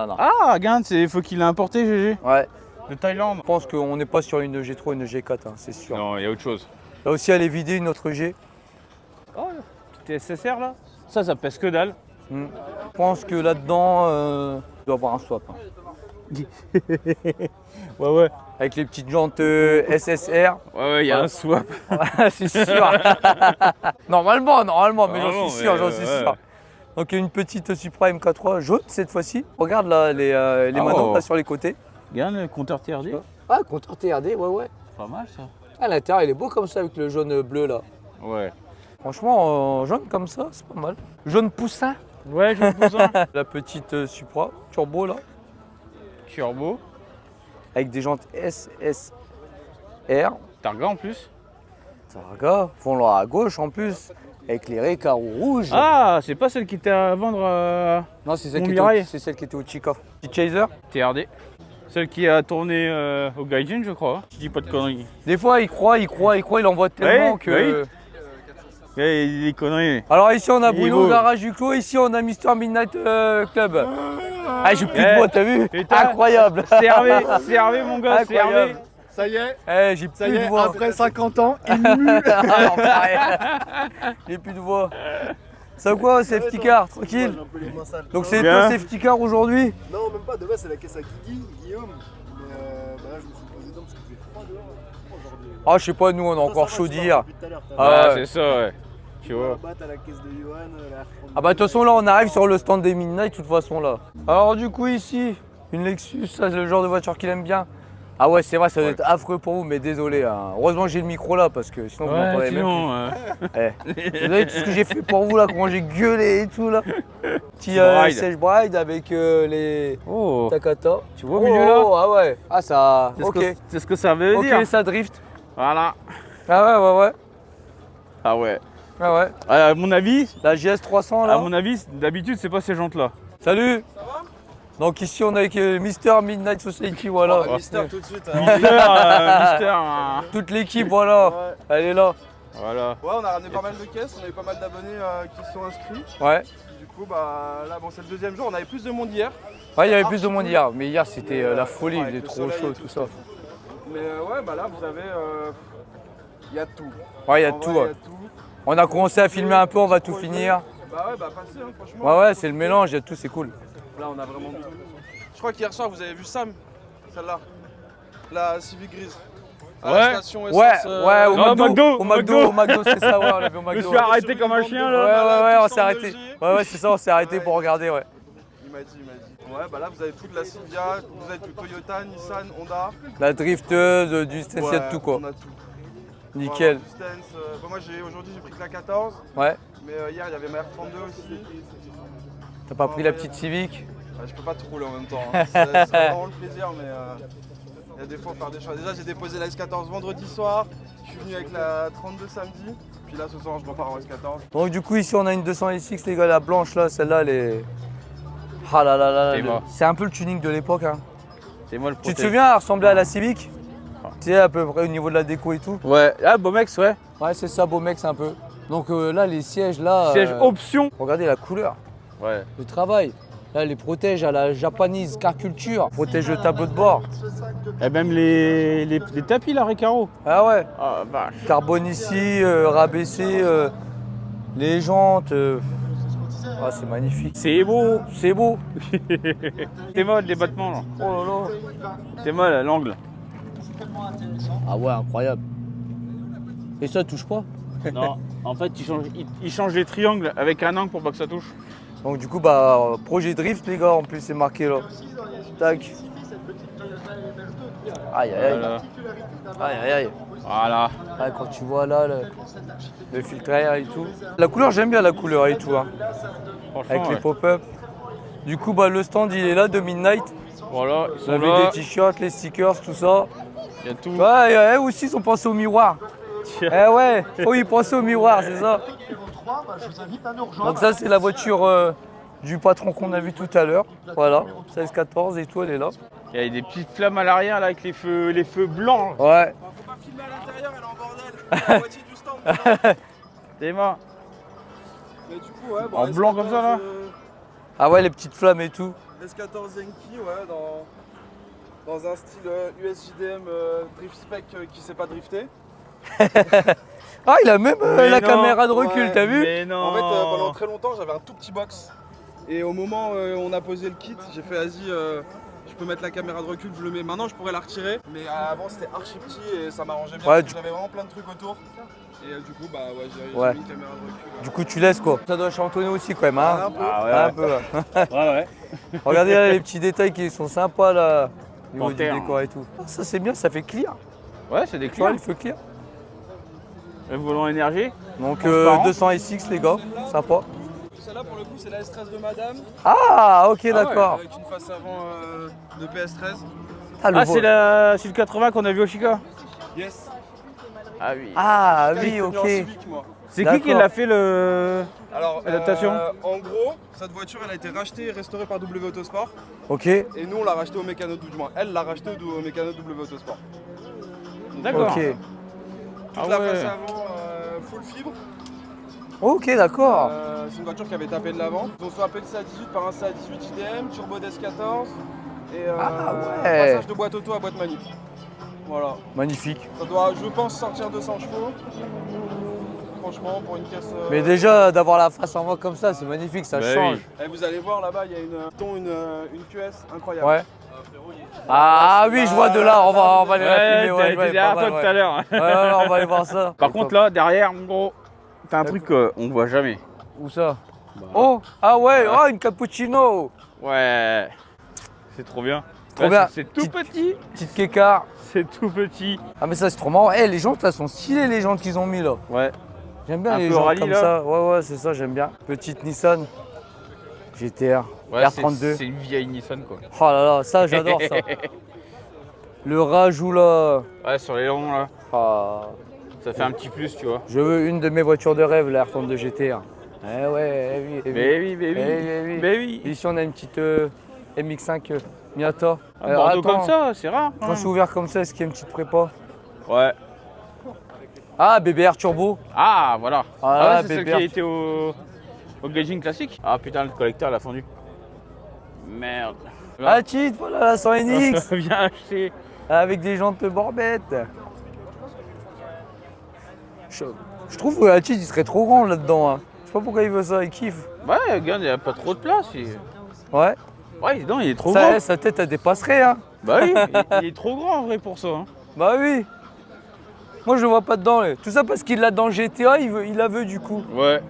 Non. Ah, regarde, faut qu'il l'a importé, GG. Ouais, De Thaïlande. je pense qu'on n'est pas sur une G3 ou une G4, hein, c'est sûr. Non, il y a autre chose. Là aussi, elle est vidée, une autre G. Oh, petit SSR là. Ça pèse que dalle. Je pense que là-dedans, il doit y avoir un swap. Hein. Ouais. Avec les petites jantes SSR. Ouais, il y a Ouais. un swap. C'est sûr. normalement, mais j'en Normalement, suis sûr, mais, j'en suis ouais. sûr. Donc une petite Supra MK3 jaune cette fois-ci. Regarde là les Ah, manœuvres oh. là, sur les côtés. Regarde le compteur TRD. Ah, compteur TRD, ouais. Pas mal ça. À l'intérieur, il est beau comme ça avec le jaune bleu là. Ouais. Franchement, jaune comme ça, c'est pas mal. Jaune poussin. Ouais, j'ai le besoin. La petite Supra turbo là, Turbo. avec des jantes SSR. Targa en plus. Targa, fond là à gauche en plus, éclairé carreau rouge. Ah, c'est pas celle qui était à vendre Non, c'est celle, Mon qui était Mirai. c'est celle qui était au Chica. Petit Chaser. TRD. Celle qui a tourné au Gaijin, je crois. Je dis pas de conneries. Des fois, il croit, il envoie tellement Oui, que. Ouais, il est conneries. Alors ici, on a Il est Bruno, beau. garage du clos. Ici, on a Mister Midnight Club. Ah, j'ai plus de Eh, voix, t'as vu? putain. Incroyable. C'est Hervé, mon gars, c'est Hervé. Incroyable. Ça y est, Eh, j'ai ça plus y de est, voix. après 50 ans, il mue. Ah, l'enfoiré. J'ai plus de voix. Ça quoi, safety car, tranquille. J'ai un peu les mains sales. Donc c'est Bien. toi safety car aujourd'hui? Non, même pas, de base c'est la caisse à Guillaume. Mais bah là je me suis posé dedans parce qu'il fait froid dehors. Aujourd'hui. Ah, je sais pas, nous on a encore chaud d'hier. Depuis tout à l'heure, t'as Ah, Ah, ouais. c'est ça, ouais. Tu vois. là-bas, t'as la caisse de Johan, la R32. Ah bah de toute façon là on arrive sur le stand des Midnight de toute façon là. Alors du coup ici, une Lexus, ça c'est le genre de voiture qu'il aime bien. Ah ouais c'est vrai ça doit être affreux pour vous mais désolé. Hein. Heureusement que j'ai le micro là parce que sinon vous m'entendez même sinon, plus. Vous savez tout ce que j'ai fait pour vous là, comment j'ai gueulé et tout là. Petit Bride. Sage Bride avec les Oh, Takata. tu vois au milieu là Ah ouais. Ah ça. Ok. C'est ce que ça veut Ok dire. ça drift. Voilà. Ah ouais. Ah ouais. Ah ouais. À mon avis, La GS 300 là. d'habitude, c'est pas ces jantes là. Salut. Donc ici on est avec Mister Midnight Society, voilà. Ah, Mister tout de suite. hein. Mister. Toute l'équipe, voilà. Elle est là. Voilà. Ouais, on a ramené pas mal de caisses, on a eu pas mal d'abonnés qui se sont inscrits. Ouais. Du coup, bah là, bon, c'est le deuxième jour, on avait plus de monde hier. Ouais, il y avait plus de monde hier, mais hier c'était la folie, il Ouais, était avec le trop soleil chaud et tout ça. Mais ouais, bah là, vous avez. Il y a tout. Ouais, il y a En tout. vrai, Ouais. il y a tout. On a commencé à filmer un peu, on va tout finir. Bah ouais, bah passez, hein, franchement. Ouais, c'est le mélange, il y a tout, c'est cool. Là, on a vraiment tout. Je crois qu'hier soir, vous avez vu Sam, celle-là. La Civic grise. À Ouais. la station Ouais, essence, ouais, au non, McDo, McDo. au McDo, c'est ça, ouais, on l'a vu au Je me McDo. suis arrêté comme un chien là. Ouais, on tous s'est en arrêté. 2G. Ouais, c'est ça, on s'est arrêté pour regarder, ouais. Il m'a dit. Ouais, bah là, vous avez tout de la Silvia, vous avez tout Toyota, Nissan, Honda. La drifteuse, du stance, il y a Ouais, tout quoi. On a tout. Nickel. Du Stance, bah, moi, aujourd'hui, j'ai pris que la 14. Ouais. Mais hier, il y avait ma R32 aussi. T'as pas pris la petite Civic? Je peux pas tout rouler en même temps. Hein. C'est vraiment le plaisir, mais il y a des fois, faire des choix. Déjà, j'ai déposé la S14 vendredi soir. Je suis venu avec la 32 samedi. Puis là, ce soir, je repars en S14. Donc du coup ici on a une 200 SX les gars, la blanche là, celle-là elle est... Ah là là là, C'est moi. c'est un peu le tuning de l'époque hein. C'est moi le Tu te protège. souviens, elle ressemblait à la Civic? Tu sais à peu près au niveau de la déco et tout. Ouais. Ah, Bomex, ouais. Ouais c'est ça, beau mec c'est un peu. Donc là les sièges là, Siège option. regardez la couleur, Ouais. le travail. Là les protège à la Japanese car culture, protège le tableau de bord. Et même les tapis là, Recaro. Ah ouais, Ah vache. carbone ici, rabaissé, les jantes. Ah, c'est magnifique. C'est beau. C'est beau. T'es molle les battements là. Oh là là. T'es molle à l'angle. Ah ouais, incroyable. Et ça touche pas. Non, en fait il change les triangles avec un angle pour pas que ça touche. Donc du coup, bah, projet drift les gars, en plus c'est marqué là. Tac. Aïe aïe aïe. Voilà. Aïe aïe aïe. Voilà. Ah, quand tu vois là le filtre air et tout. La couleur, j'aime bien la couleur et tout. Hein. Franchement, Avec les ouais. pop-up. Du coup, bah, le stand il est là de Midnight. Voilà, ils Vous sont avez là. des t-shirts, les stickers, tout ça. Il y a tout. Ouais, eux aussi ils ont pensé au miroir. Eh ouais, faut y penser au miroir, c'est ça. Donc ça c'est la voiture du patron qu'on a vu tout à l'heure. Voilà, 16-14 et tout, elle est là. Il y a des petites flammes à l'arrière là avec les feux blancs. Ouais. Faut pas filmer à l'intérieur, elle est en bordel. La moitié du stand. T'es mort. Mais du coup, ouais, En blanc comme ça, là Ah ouais, les petites flammes et tout. S14 Zenki, ouais, dans un style USJDM drift spec qui sait pas drifter. Ah, il a même Mais la non. caméra de recul, Ouais, t'as vu? Mais non. En fait, pendant très longtemps, j'avais un tout petit box. Et au moment où on a posé le kit, j'ai fait vas-y, je peux mettre la caméra de recul, je le mets. Maintenant, je pourrais la retirer. Mais avant, c'était archi petit et ça m'arrangeait bien. Ouais, parce que j'avais vraiment plein de trucs autour. Et du coup, bah ouais, j'ai Ouais. mis une caméra de recul. Du coup, tu laisses quoi. Ça doit chantonner aussi quand même, hein? Un peu. Ah ouais. Un peu là. Ouais, ouais. Regardez là, les petits détails qui sont sympas là. Au niveau du Panthère. décor et tout. Ah, ça c'est bien, ça fait clear. Ouais, c'est des Tu vois, clients. il fait clear. Le volant énergie. Donc Transparent. 200 SX les gars, sympa. Celle-là, pour le coup, c'est la S13 de Madame. Ah, ok, d'accord. Avec une face avant de PS13. Ah, le Ah, vol. c'est le 80 qu'on a vu au Chica. Yes. Ah oui. Ah J'étais oui, venu en ok. Civic, moi. C'est qui d'accord. l'a fait le. Alors, Adaptation en gros, cette voiture, elle a été rachetée et restaurée par W Autosport. Ok, Et nous, on l'a rachetée au mécano, du moins, elle l'a rachetée au mécano W Autosport. D'accord. ok. Toute Ah la ouais. face avant, full fibre. Ok, d'accord. C'est une voiture qui avait tapé de l'avant. Ils ont swappé le CA18 par un CA18 IDM, turbo DS14 et Ah ouais. passage de boîte auto à boîte manip. Voilà. Magnifique. Ça doit, je pense, sortir 200 chevaux. Franchement, pour une caisse. Mais déjà, d'avoir la face en voie comme ça, c'est magnifique, ça Bah change. oui. Et vous allez voir là-bas, il y a une QS incroyable. Ouais. Ah oui, je vois de là, on va aller la filmer. Ouais, Ouais, t'es derrière pas toi mal, tout à l'heure. ouais, on va aller voir ça. Par contre, là, derrière, mon gros, t'as un truc qu'on voit jamais. Où ça? Oh, ah ouais, oh, une cappuccino. Ouais. C'est trop bien. Trop Là, bien. C'est tout petit. Petite kékar. C'est tout petit. Ah mais ça c'est trop marrant. Eh, les jantes là sont stylées, les jantes qu'ils ont mis là. Ouais. J'aime bien Un les peu jantes rallye, comme là. ça. Ouais, ouais, c'est ça, j'aime bien. Petite Nissan GTR Ouais, R32. C'est une vieille Nissan quoi. Oh là là, ça j'adore ça. Le rajout là. Ouais, sur les longs là. Ah, Ça fait un petit plus, tu vois. je veux une de mes voitures de rêve, la R32 GTR. Eh ouais, eh oui, eh oui. Mais oui, mais oui. Eh oui. Mais oui. Ici on a une petite MX5 Miata. Un Bordeaux comme ça, c'est rare. Quand c'est ouvert comme ça, est-ce qu'il y a une petite prépa? Ouais. Ah, BBR Turbo. Ah, voilà. Ah, ouais, c'est celle qui BBR. a été au gauging classique. Ah putain, le collecteur l'a fondu. Merde. Ah, titre, voilà la 100NX. Viens acheter. Avec des jantes borbettes. Je trouve que Hachid il serait trop grand là-dedans. Hein. Je sais pas pourquoi il veut ça, il kiffe. Ouais, regarde, il n'y a pas trop de place. Ouais. Ouais, non, il est trop Ça, grand. sa tête elle dépasserait. Hein. Bah oui, il est trop grand en vrai pour ça. Hein. Bah oui. Moi je le vois pas dedans. Là. Tout ça parce qu'il l'a dans GTA, il la veut du coup. Ouais.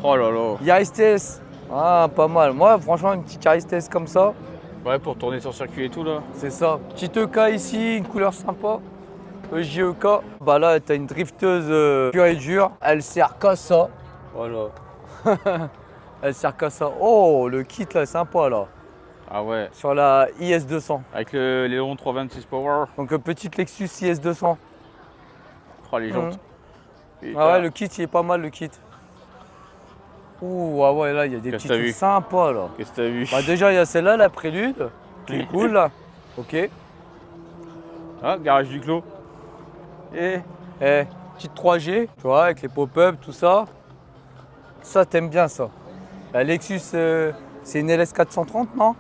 Oh là là. Yaris TS. Ah, pas mal. Moi franchement, une petite Yaris TS comme ça, Ouais, pour tourner sur circuit et tout là. c'est ça. Petite EK ici, une couleur sympa. JEK. Bah là, t'as une drifteuse pure et dure. Elle sert qu'à ça. Voilà. Elle sert qu'à ça. Oh, le kit là, sympa là. Ah ouais. Sur la IS200. Avec les longs 326 Power. Donc petite Lexus IS200. Oh les jantes. Putain. Ah ouais, le kit il est pas mal le kit. Ouh, ah ouais, là il y a des Qu'est-ce petits que t'as trucs vu sympas là. Qu'est-ce que t'as vu? Bah déjà il y a celle-là, la prélude, qui est cool là. Ok. Ah, garage du clos. Et Petite 3G, tu vois, avec les pop-up, tout ça. Ça t'aimes bien ça. La Lexus, c'est une LS 430, non?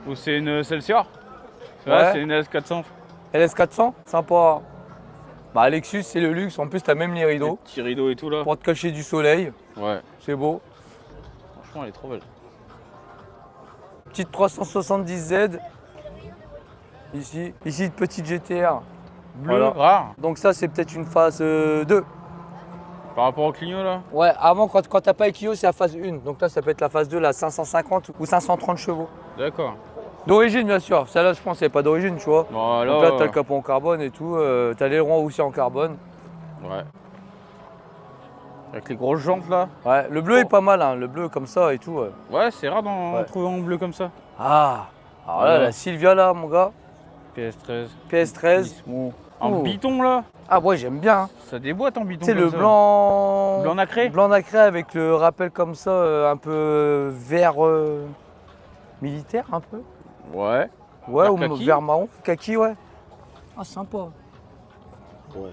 ou c'est une Celsior? Ouais. C'est une LS400. LS 400, sympa. Bah Lexus c'est le luxe, en plus t'as même les rideaux. Petit rideau et tout là. Pour te cacher du soleil, Ouais. c'est beau. franchement, elle est trop belle. Petite 370Z. Ici, une petite GTR. Bleu. Voilà, rare. Donc ça, c'est peut-être une phase 2. Par rapport au Clio là. Ouais, avant, quand t'as pas les Clio, c'est la phase 1. Donc là, ça peut être la phase 2, la 550 ou 530 chevaux. D'accord. D'origine, bien sûr. Celle-là, je pense, elle n'est pas d'origine, tu vois. Voilà. Donc là, t'as le capot en carbone et tout. T'as l'aileron aussi en carbone. Ouais. Avec les grosses jantes là. Ouais, le bleu est pas mal, hein. Le bleu comme ça et tout. Ouais, c'est rare d'en Ouais. trouver en bleu comme ça. Ah, alors là, Voilà. la Silvia, là, mon gars. PS13. PS13. Bon. En Oh. biton là. Ah, ouais, j'aime bien. Hein. Ça déboîte en biton. Tu sais, comme le ça. blanc. Blanc nacré. Blanc nacré avec le rappel comme ça, un peu vert militaire, un peu. Ouais. Ouais, Vert ou kaki. vert marron, kaki, ouais. Ah, sympa. Ouais.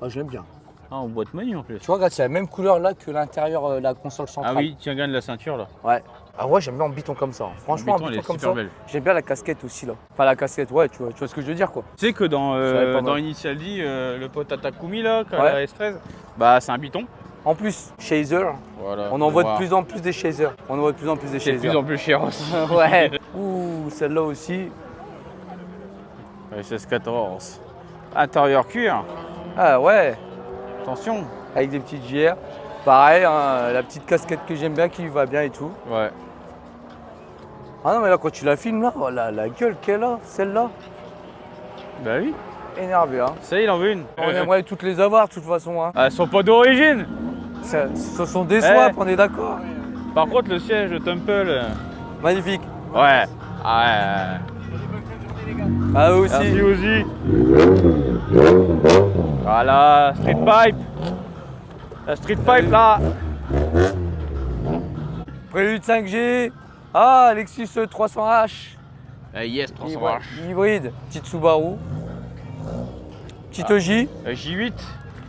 Ah, j'aime bien. Ah, en boîte menu en plus. Tu vois, regarde, c'est la même couleur là que l'intérieur de la console Ah centrale. oui, tiens, gagne la ceinture là. Ouais. Ah ouais, j'aime bien en biton comme ça. Franchement, En en biton, elle biton est comme super ça. belle. J'aime bien la casquette aussi là. Enfin, la casquette, ouais, tu vois ce que je veux dire quoi. Tu sais que dans, Ça va être pas dans mal. Initial D, le pote à Takumi là, qui a Ouais. la S13, bah c'est un biton. En plus, chaser, Voilà. on en voit de Noir. plus en plus des chasers. On en voit de plus en plus des C'est de chasers. plus en plus cher aussi. Ouais. Ouh, celle-là aussi. Ouais, 16-14. Intérieur cuir. Ah ouais, Attention. avec des petites JR. Pareil, hein, la petite casquette que j'aime bien qui lui va bien et tout. Ouais. Ah non mais là quand tu la filmes là, oh, la gueule qu'elle a, celle-là, Bah oui. énervé hein. Ça y est, il en veut une. On aimerait toutes les avoir de toute façon hein. Elles sont pas d'origine. Ce sont des swaps, on est d'accord. Par contre, le siège de Temple. Magnifique. Ouais. Ah Ah eux ouais. Merci aussi. aussi. Voilà, Street Pipe. La Street Pipe là. Prélude 5G. Ah, Lexus 300H. Yes, 300H. Hybride. Petite Subaru. Petite EJ. J8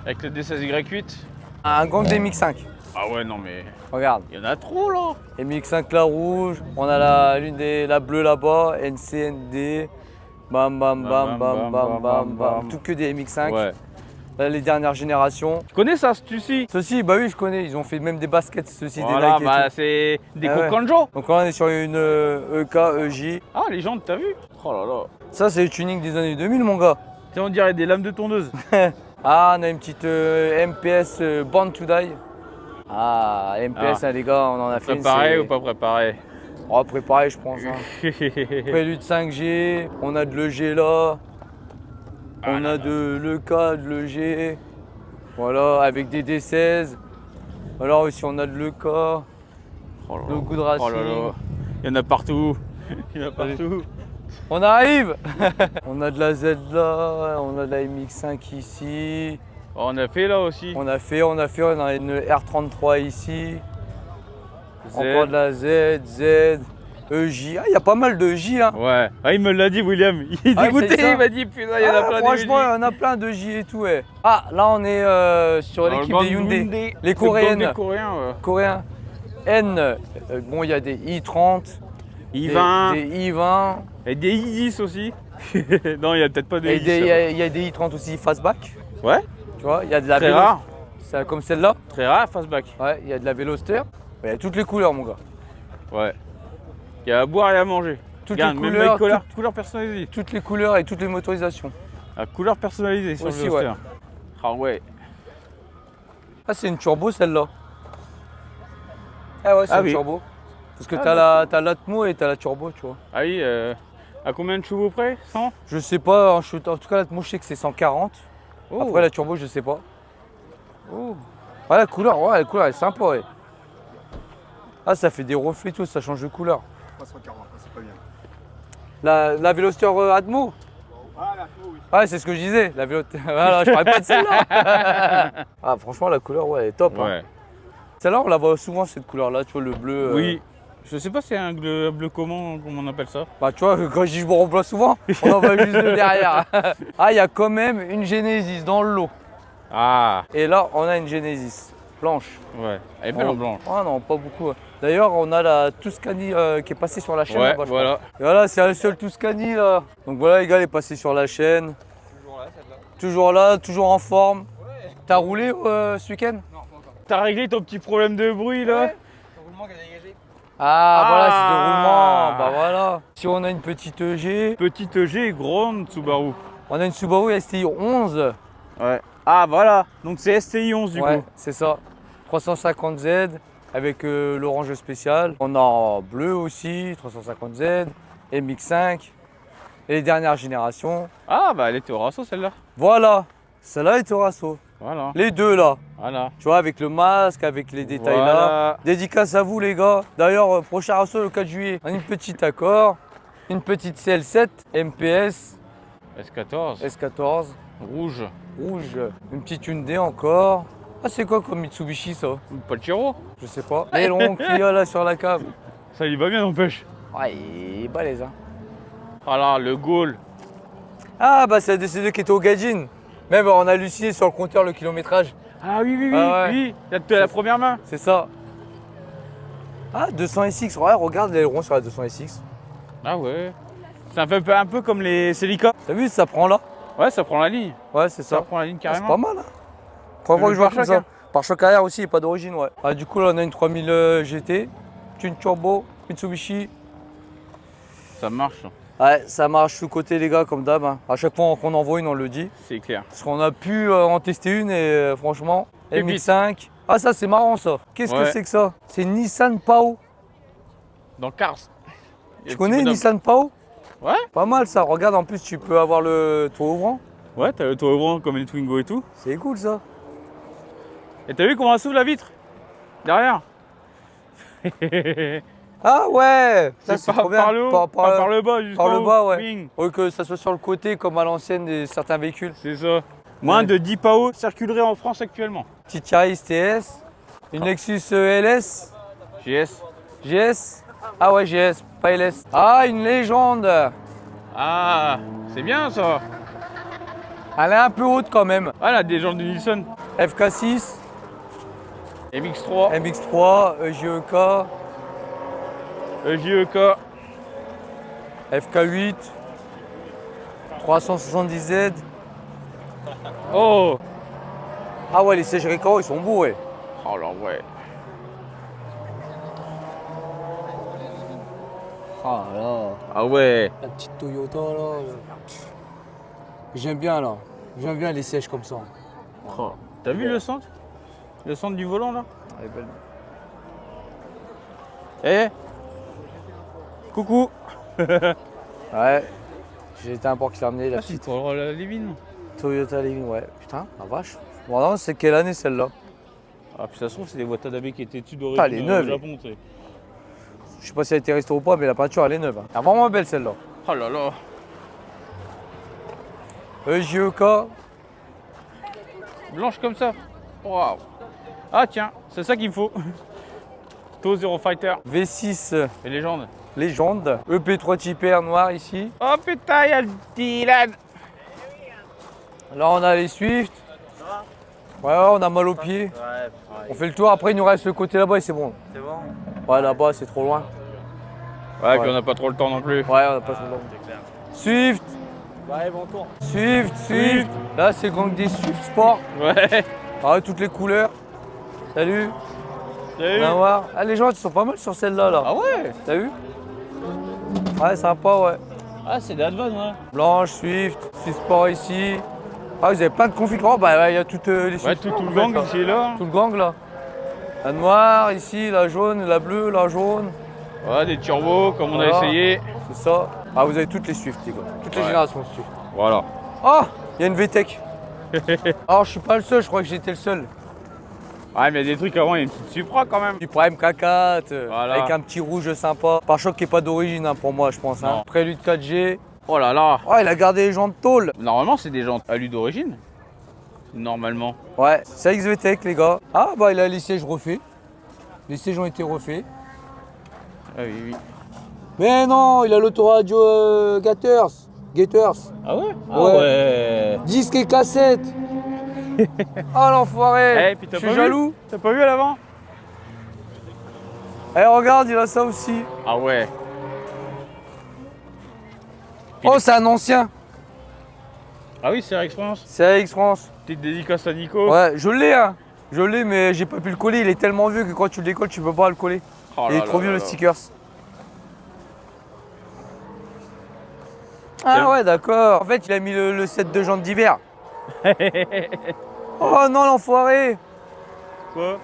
avec le D16Y8. Un gang des MX5. Ah ouais, non mais. Regarde. Il y en a trop là. MX5 la rouge. On a la bleue là-bas. NCND. Bam bam bam bam bam bam bam. Tout que des MX5. Ouais. Là, les dernières générations. Tu connais ça, ceci? Ceux-ci, bah oui, je connais. Ils ont fait même des baskets, ceux-ci, des Voilà, Nike et bah tout. c'est des Ah ouais. Kokanjo. Donc là, on est sur une EK, EJ. Ah, les jantes, t'as vu? Oh là là. Ça, c'est le tuning des années 2000, mon gars. Tiens, on dirait des lames de tondeuse. Ah, on a une petite MPS Born to Die. Ah, MPS, Ah. hein, les gars, on en a fait une. Préparé c'est- ou pas préparé? Oh, préparé, je pense. Hein. Prélude 5G, on a de l'EG là. On a de l'EK, de l'EG. Voilà, avec des D16. Alors aussi, on a de l'EK. Oh là là. Le goût de racing. Oh là là. Il y en a partout. Il y en a partout. On arrive. On a de la Z là, on a de la MX5 ici. Oh, on a fait là aussi. On a une R33 ici. Z. Encore de la Z, Z, EJ. Ah, il y a pas mal de J hein. Ouais. Ah, il me l'a dit, William. Il est Ah, dégoûté. c'est ça. Il m'a dit, putain, il y en a plein franchement, il des y en a plein de J et tout, ouais. Ah, là, on est sur l'équipe des Hyundai. Les coréennes. Les coréens, ouais. Coréens. N, bon, il y a des I30, I20. des I20, Et des I10 aussi. Non, il y a peut-être pas de et I10. il y a des I30 aussi fastback. Ouais. Tu vois, il y a de la Très Vélo- rare. C'est comme celle-là. Très rare, fastback. Ouais, il y a de la Veloster. Il y a toutes les couleurs, mon gars. Ouais. Il y a à boire et à manger. Toutes Regarde, les même couleurs, les couleurs personnalisées. toutes les couleurs et toutes les motorisations. La couleur personnalisée sur Aussi, le ouais. Veloster. Ah ouais. Ah, c'est une turbo celle-là. Ah ouais, c'est Ah une oui. turbo. Parce que Ah, t'as l'Atmo et t'as la turbo, tu vois. Ah oui, à combien de chevaux près? 100? Je sais pas, en tout cas l'Atmo je sais que c'est 140. Oh. Après la turbo je sais pas. Oh. Ouais, la couleur elle est sympa, ouais. Ah, ça fait des reflets et tout, ça change de couleur. Pas 140, c'est pas bien. La Veloster Atmo. Ah, la oui. Ouais, c'est ce que je disais. La Veloster. Voilà, je parlais pas de celle-là. Ah, franchement, la couleur, ouais, elle est top. Hein. Ouais. Celle-là, on la voit souvent, cette couleur-là, tu vois, le bleu. Oui. Je sais pas si c'est un bleu comment on appelle ça. Bah, tu vois, quand je dis je me remplace souvent, on en voit juste deux derrière. Ah, il y a quand même une Genesis dans le lot. Ah. Et là, on a une Genesis blanche. Ouais. Elle est belle en blanche. Ah non, pas beaucoup. D'ailleurs, on a la Tuscany qui est passée sur la chaîne. Ouais, là-bas, je voilà. crois. Et voilà, c'est la seule Tuscany là. Donc voilà, les gars, elle est passée sur la chaîne. Toujours là, toujours en forme. T'as roulé ce week-end? T'as réglé ton petit problème de bruit là? Ah, voilà, c'est de Ah. roulement. Bah voilà. Si on a une petite EG, Petite G, grande Subaru. on a une Subaru STI 11. Ouais. Ah voilà, donc c'est STI 11 du Ouais, coup. c'est ça. 350Z avec l'orange spécial. On a en bleu aussi, 350Z, MX5 et les dernières générations. Ah bah elle était au rasso celle-là. Voilà, celle-là est au Rasso. Voilà. Les deux là, Voilà. tu vois, avec le masque, avec les détails là. Voilà. Dédicace à vous les gars. D'ailleurs, prochain Rasso le 4 juillet. On a une petite Accord, une petite CL7, MPS, S14. S14, Rouge. rouge, une petite Hyundai encore. Ah, c'est quoi comme Mitsubishi ça? Pas de Chiro. Je sais pas. L'aileron qu'il y a là sur la cave. Ça y va bien n'empêche. Ouais, il est balèze hein. Voilà, le Gaulle. Ah bah c'est deux qui étaient au Gadjin. Même on a halluciné sur le compteur le kilométrage. Ah oui, oui, oui, Ah ouais. oui. La première main. C'est ça. Ah 200 SX, ouais regarde l'aileron sur la 200 SX. Ah ouais. C'est un peu comme les Celica. T'as vu ça prend là? Ouais, ça prend la ligne. Ouais c'est Ça ça. prend la ligne Ah, c'est carrément. pas mal hein. Première fois que je vois comme pare-choc, ça. Pare-choc arrière aussi, il est pas d'origine ouais. Ah du coup là on a une 3000 GT, une turbo, Mitsubishi. Ça marche, Ouais ça marche sous côté les gars comme d'hab. Hein. À chaque fois qu'on envoie une on le dit. c'est clair. Parce qu'on a pu en tester une et franchement, Pépite. MX5. Ah ça c'est marrant ça. Qu'est-ce que Ouais. c'est que ça? C'est une Nissan Pao. Dans Cars. Il y a Tu le connais petit une bonhomme. Nissan Pao? Ouais. Pas mal ça. Regarde en plus tu peux avoir le toit ouvrant. Ouais, t'as le toit ouvrant comme les Twingo et tout. C'est cool ça. Et t'as vu comment elle s'ouvre la vitre derrière? Ah ouais. Ça C'est c'est pas trop bien. par le haut, pas par le bas, jusqu'en par le haut. bas ouais. Bing. Au lieu que ça soit sur le côté comme à l'ancienne de certains véhicules. C'est ça. Moins Ouais. de 10 PAO circuleraient en France actuellement. Petite Yaris TS. Une Lexus LS. GS. GS. Ah ouais GS, pas LS. Ah une légende. Ah, c'est bien ça. Elle est un peu haute quand même. Voilà, des gens de Nissan. FK6. MX3, MX3, EJEK, JEK. FK8, 370Z. Oh. Ah ouais, les sièges Recaro, ils sont beaux, ouais. Oh là ouais. Ah là, Ah ouais. la petite Toyota là. J'aime bien là. J'aime bien les sièges comme ça. Oh. T'as vu le centre? Le centre du volant là? Elle est belle. Eh. Coucou. Ouais. J'ai été un port qui l'a amené, la Ah, c'est petite pour la Livine. Toyota Living, ouais. Putain, la vache. Bon, non, c'est quelle année celle-là? Ah, puis ça se trouve, c'est des boîtes à qui étaient dessus Ah, elle est d'origine neuve. au Japon, tu sais. Je sais pas si elle a été restaurée ou pas, mais la peinture elle est neuve. Hein. Elle est vraiment belle celle-là. Oh là là. EJEK, Blanche comme ça. Waouh. Ah tiens, c'est ça qu'il me faut. To Zero Fighter V6 et légende. légende, EP3 Tipper noir ici. Oh putain, il y a le Dylan. Là on a les Swift. Ouais, on a mal aux pieds. On fait le tour, après il nous reste le côté là-bas et c'est bon. C'est bon. Ouais, là-bas c'est trop loin. Ouais, Ouais. puis on n'a pas trop le temps non plus. Ouais, on a pas trop loin. Swift, Ouais, bon tour. Swift. Là c'est le gang des Swift Sport. Ouais. Ah ouais, toutes les couleurs. Salut. Salut. Viens voir. Ah, les gens ils sont pas mal sur celle-là là. Ah ouais. T'as vu? Ouais, sympa, ouais. Ah, c'est des Advan, ouais. Blanche, Swift Sport ici. Ah, vous avez plein de configurations. Bah, ouais, il y a toutes les Ouais, Swift tout Sport, le en gang fait, là. ici et là. Tout le gang là. La noire ici, la jaune, la bleue, la jaune. Ouais, des turbos comme on a Voilà. essayé. C'est ça. Ah, vous avez toutes les Swift, les gars. Toutes les Ouais. générations de Swift. Voilà. Ah, il y a une VTEC. Alors, je suis pas le seul, je crois que j'étais le seul. Ouais, mais il y a des trucs avant, il y a une petite Supra quand même. Du Prime K4, Voilà. avec un petit rouge sympa. Pare-choc qui est pas d'origine hein, pour moi, je pense. Hein. Non. Prélude 4G. Oh là là. Oh, il a gardé les jantes tôle. Normalement, c'est des jantes alu d'origine. Normalement. Ouais, c'est XVTech, les gars. Ah, bah, il a les sièges refaits. Les sièges ont été refaits. Ah oui, oui. Mais non, il a l'autoradio Gators. Ah ouais? Ah ouais. Disque et cassette. Ah l'enfoiré. Eh, puis t'as Je pas suis vu jaloux. T'as pas vu à l'avant? Eh regarde, il a ça aussi. Ah ouais. Oh, c'est un ancien. Ah oui, c'est Rex France. C'est AX France. Petite dédicace à Nico. Ouais, je l'ai, hein. Je l'ai, mais j'ai pas pu le coller. Il est tellement vieux que quand tu le décolles, tu peux pas le coller. Oh Il est là trop là vieux là le là. stickers. Ah ouais, d'accord. En fait, il a mis le set de jantes d'hiver. Oh non, l'enfoiré. Quoi?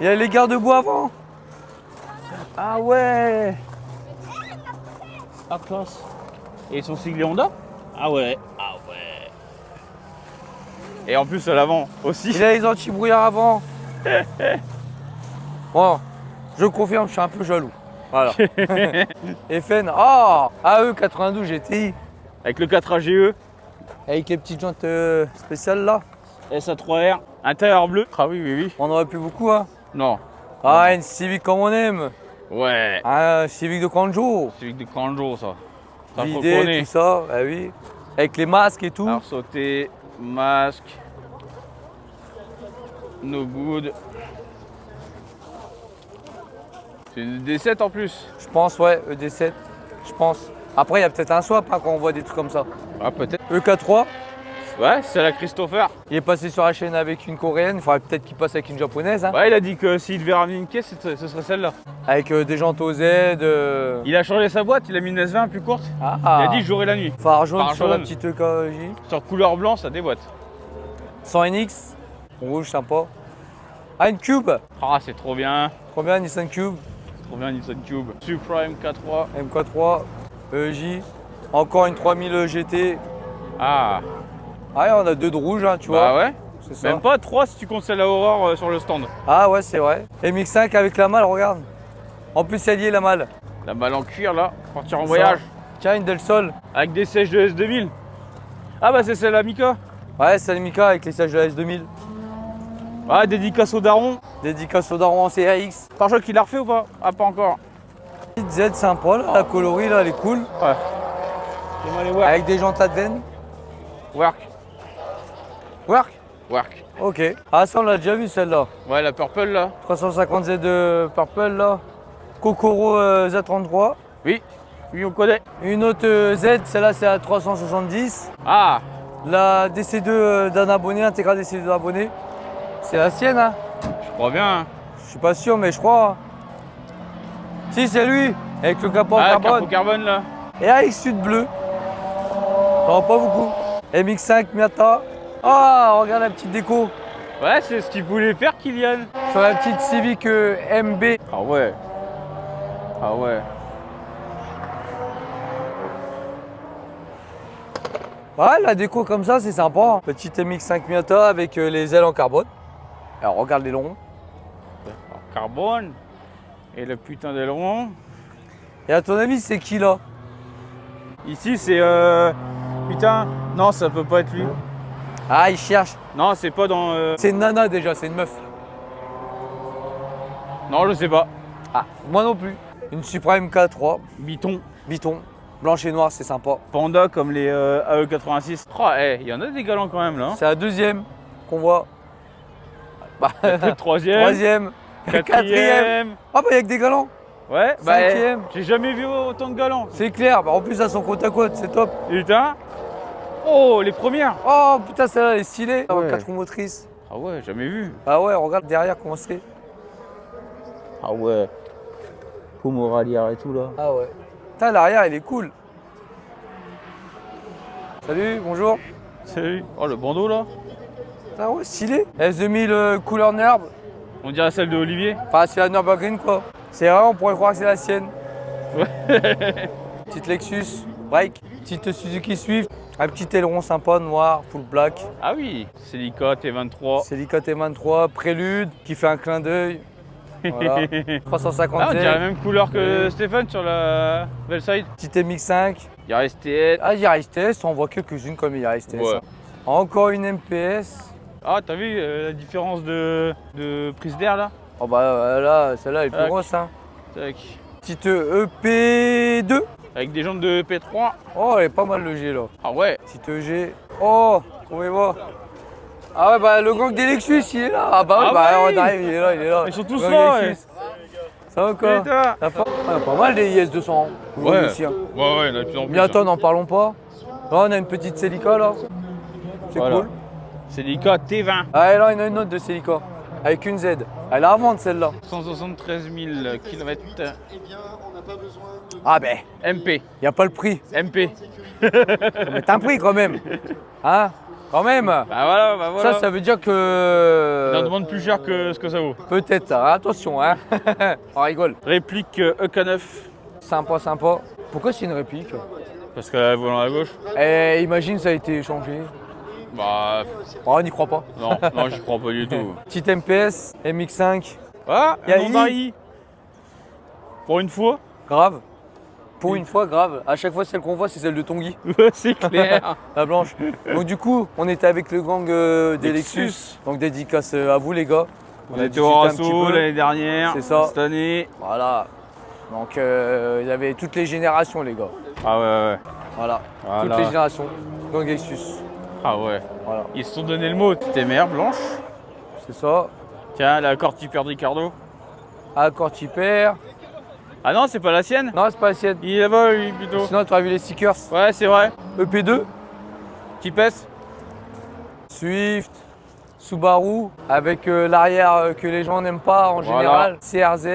Il y a les garde-boue avant. Ah ouais. Ah classe. Et ils sont siglés Honda? Ah ouais. Ah ouais. Et en plus à l'avant aussi. Il a les anti-brouillard avant. Bon, je confirme, je suis un peu jaloux. Voilà. FN, oh AE 92 GTI. Avec le 4 AGE, Avec les petites jantes spéciales là. SA3R, intérieur bleu. Ah oui, oui, oui. On aurait pu beaucoup, hein. Non. Ah, une Civic comme on aime. Ouais. Ah, Civic de Kanjo. Civic de Kanjo, ça. Ça se Vidé, reconnaît. tout ça, bah oui. Avec les masques et tout. Alors sauter, masque, no good. C'est une D7 en plus. Je pense, ouais, ED7. Je pense. Après, il y a peut-être un swap hein, quand on voit des trucs comme ça. Ah peut-être. EK3, Ouais, c'est la Christopher. il est passé sur la chaîne avec une coréenne. Il faudrait peut-être qu'il passe avec une japonaise. Hein. Ouais, il a dit que s'il devait ramener une caisse, ce serait celle-là. Avec des jantes OZ. Il a changé sa boîte, il a mis une S20 plus courte. Il a dit jour et la nuit. phare jaune phare sur la jaune. petite EKJ. Sur couleur blanc, ça déboîte. 100 NX. Rouge, sympa. Ah, une Cube. Ah, c'est trop bien. Combien Nissan Cube? Trop bien Nissan Cube. Supra MK3. MK3. EJ. Encore une 3000 GT. Ah, Ah, on a deux de rouge, hein, tu bah vois. ouais. C'est ça. Même pas 3 si tu comptes celle à Aurore sur le stand. Ah, ouais, c'est vrai. MX5 avec la malle, regarde. En plus, elle y est la malle. La balle en cuir là, pour partir en voyage. Tiens, une Del Sol. Avec des sièges de S2000. Ah bah c'est celle à Mika. Ouais, c'est Mika avec les sièges de la S2000. Ah, dédicace au daron. Dédicace au daron en CRX. Pare-choc il l'a refait ou pas? Ah, pas encore. Petite Z sympa, là. La coloris, là, elle est cool. Ouais. Fais-moi les work. Avec des jantes Adven. Work. Work. Work. Ok. Ah, ça, on l'a déjà vu, celle-là. Ouais, la purple là. 350 Z de Purple, là. Kokoro Z33. Oui. Oui, on connaît. Une autre Z, celle-là, c'est à 370. Ah. La DC2 d'un abonné, intégrale DC2 d'un abonné. C'est la sienne, hein. Je crois bien. Je suis pas sûr, mais je crois. Si, c'est lui, avec le capot en Ah, carbone. carbo carbone là. Et avec sud bleu. Non, pas beaucoup. MX5 Miata. Ah, regarde la petite déco. Ouais, c'est ce qu'il voulait faire, Kylian. Sur la petite Civic MB. Ah ouais. Ah ouais. Ouais, la déco comme ça, c'est sympa. Petite MX5 Miata avec les ailes en carbone. Alors, regarde les longs. Alors, carbone. Et le putain d'aileron. Et à ton avis, c'est qui là? Ici, c'est. Putain. Non, ça peut pas être lui. Ah, il cherche. Non, c'est pas dans. C'est une nana déjà, c'est une meuf. Non, je sais pas. Ah, moi non plus. Une Supra MK3, Biton. biton, blanche et noire, c'est sympa. Panda comme les AE86. Oh, il y en a des galants quand même là. Hein. C'est la deuxième qu'on voit. Bah, Le troisième. troisième, quatrième. Ah bah il y a que des galants. Ouais, Cinquième. j'ai jamais vu autant de galants. C'est clair. Bah, en plus, elles sont côte à côte, c'est top. Putain. Oh, les premières. Oh putain, celle-là, elle est stylée. Ouais. 4 roues motrices. Ah ouais, jamais vu. Ah ouais, regarde derrière comment c'est. Ah ouais. Pomme rallière et tout là. Ah ouais. Putain, l'arrière, il est cool. Salut, bonjour. Salut. Oh, le bandeau là. Ah ouais, stylé. S2000 couleur Nurb. On dirait celle de Olivier. Enfin, c'est la Nürburgring quoi. C'est vrai, on pourrait croire que c'est la sienne. Petite Lexus, break. Petite Suzuki Swift. Un petit aileron sympa, noir, full black. Ah oui. Celica T23. Celica T23, Prélude, qui fait un clin d'œil. Voilà. 350 Ah, on Z. dirait la même couleur que Stéphane sur la Bellside. Petite MX5. Il y a STL. Ah, Yaris TS, on voit quelques-unes comme Yaris TS. Ouais. hein. Encore une MPS. Ah, t'as vu la différence de prise d'air là? Oh bah là, celle-là elle est plus Tac. grosse. Hein. Tac. Petite EP2. Avec des jantes de P3. Oh, elle est pas mal le G là. Ah ouais. Petite EG. Oh, trouvez-moi. Ah ouais, bah le gang des Lexus, il est là. Ah bah ouais, Ah bah oui. on arrive, il est là, il est là. Ils sont tous Le gang là, des Lexus. Ça va quoi? Putain. La forme. Ah, pas mal des IS200. Ouais. Aussi, hein. Ouais, il y en a de plus en plus. Bientôt, n'en parlons pas. Là, on a une petite Celica là. C'est Voilà. cool. Celica T20. Ah, et là, il y en a une autre de Celica. avec une Z. Elle est à vendre celle-là. 173 000 km. Eh bien, on n'a pas besoin de... Ah ben, MP. y a pas le prix. MP. Mais t'as un prix quand même. Hein? Quand même. Bah voilà. Ça veut dire On en que... demande plus cher que ce que ça vaut. Peut-être, hein, attention, hein. On rigole. Réplique EK9. Sympa, sympa. Pourquoi c'est une réplique? Parce qu'elle a le volant à gauche. Eh, imagine ça a été changé. Bah Oh, on n'y croit pas. non, j'y crois pas du tout. Petite MPS, MX5, Ah, Y a un Honda-i. Pour une fois. grave. Pour une fois, grave. À chaque fois, celle qu'on voit, c'est celle de Tanguy, C'est clair. la blanche. Donc du coup, on était avec le gang des Lexus. Lexus. Donc dédicace à vous les gars. On a était au discuté un petit Rasso peu. l'année dernière. C'est ça. Cette année. Voilà. Donc il y avait toutes les générations les gars. Ah ouais. Voilà. Voilà. Toutes les générations. Gang Lexus. Ah ouais. Voilà. Ils se sont donné le mot. C'était mère blanche. C'est ça. Tiens, la Corti-Père de Ricardo. Accord Tipper. Ah non, c'est pas la sienne. Non, c'est pas la sienne. Il est là-bas, lui, plutôt. Sinon, tu aurais vu les stickers. Ouais, c'est vrai. EP2. Qui pèse. Swift, Subaru, avec l'arrière que les gens n'aiment pas en général, CRZ.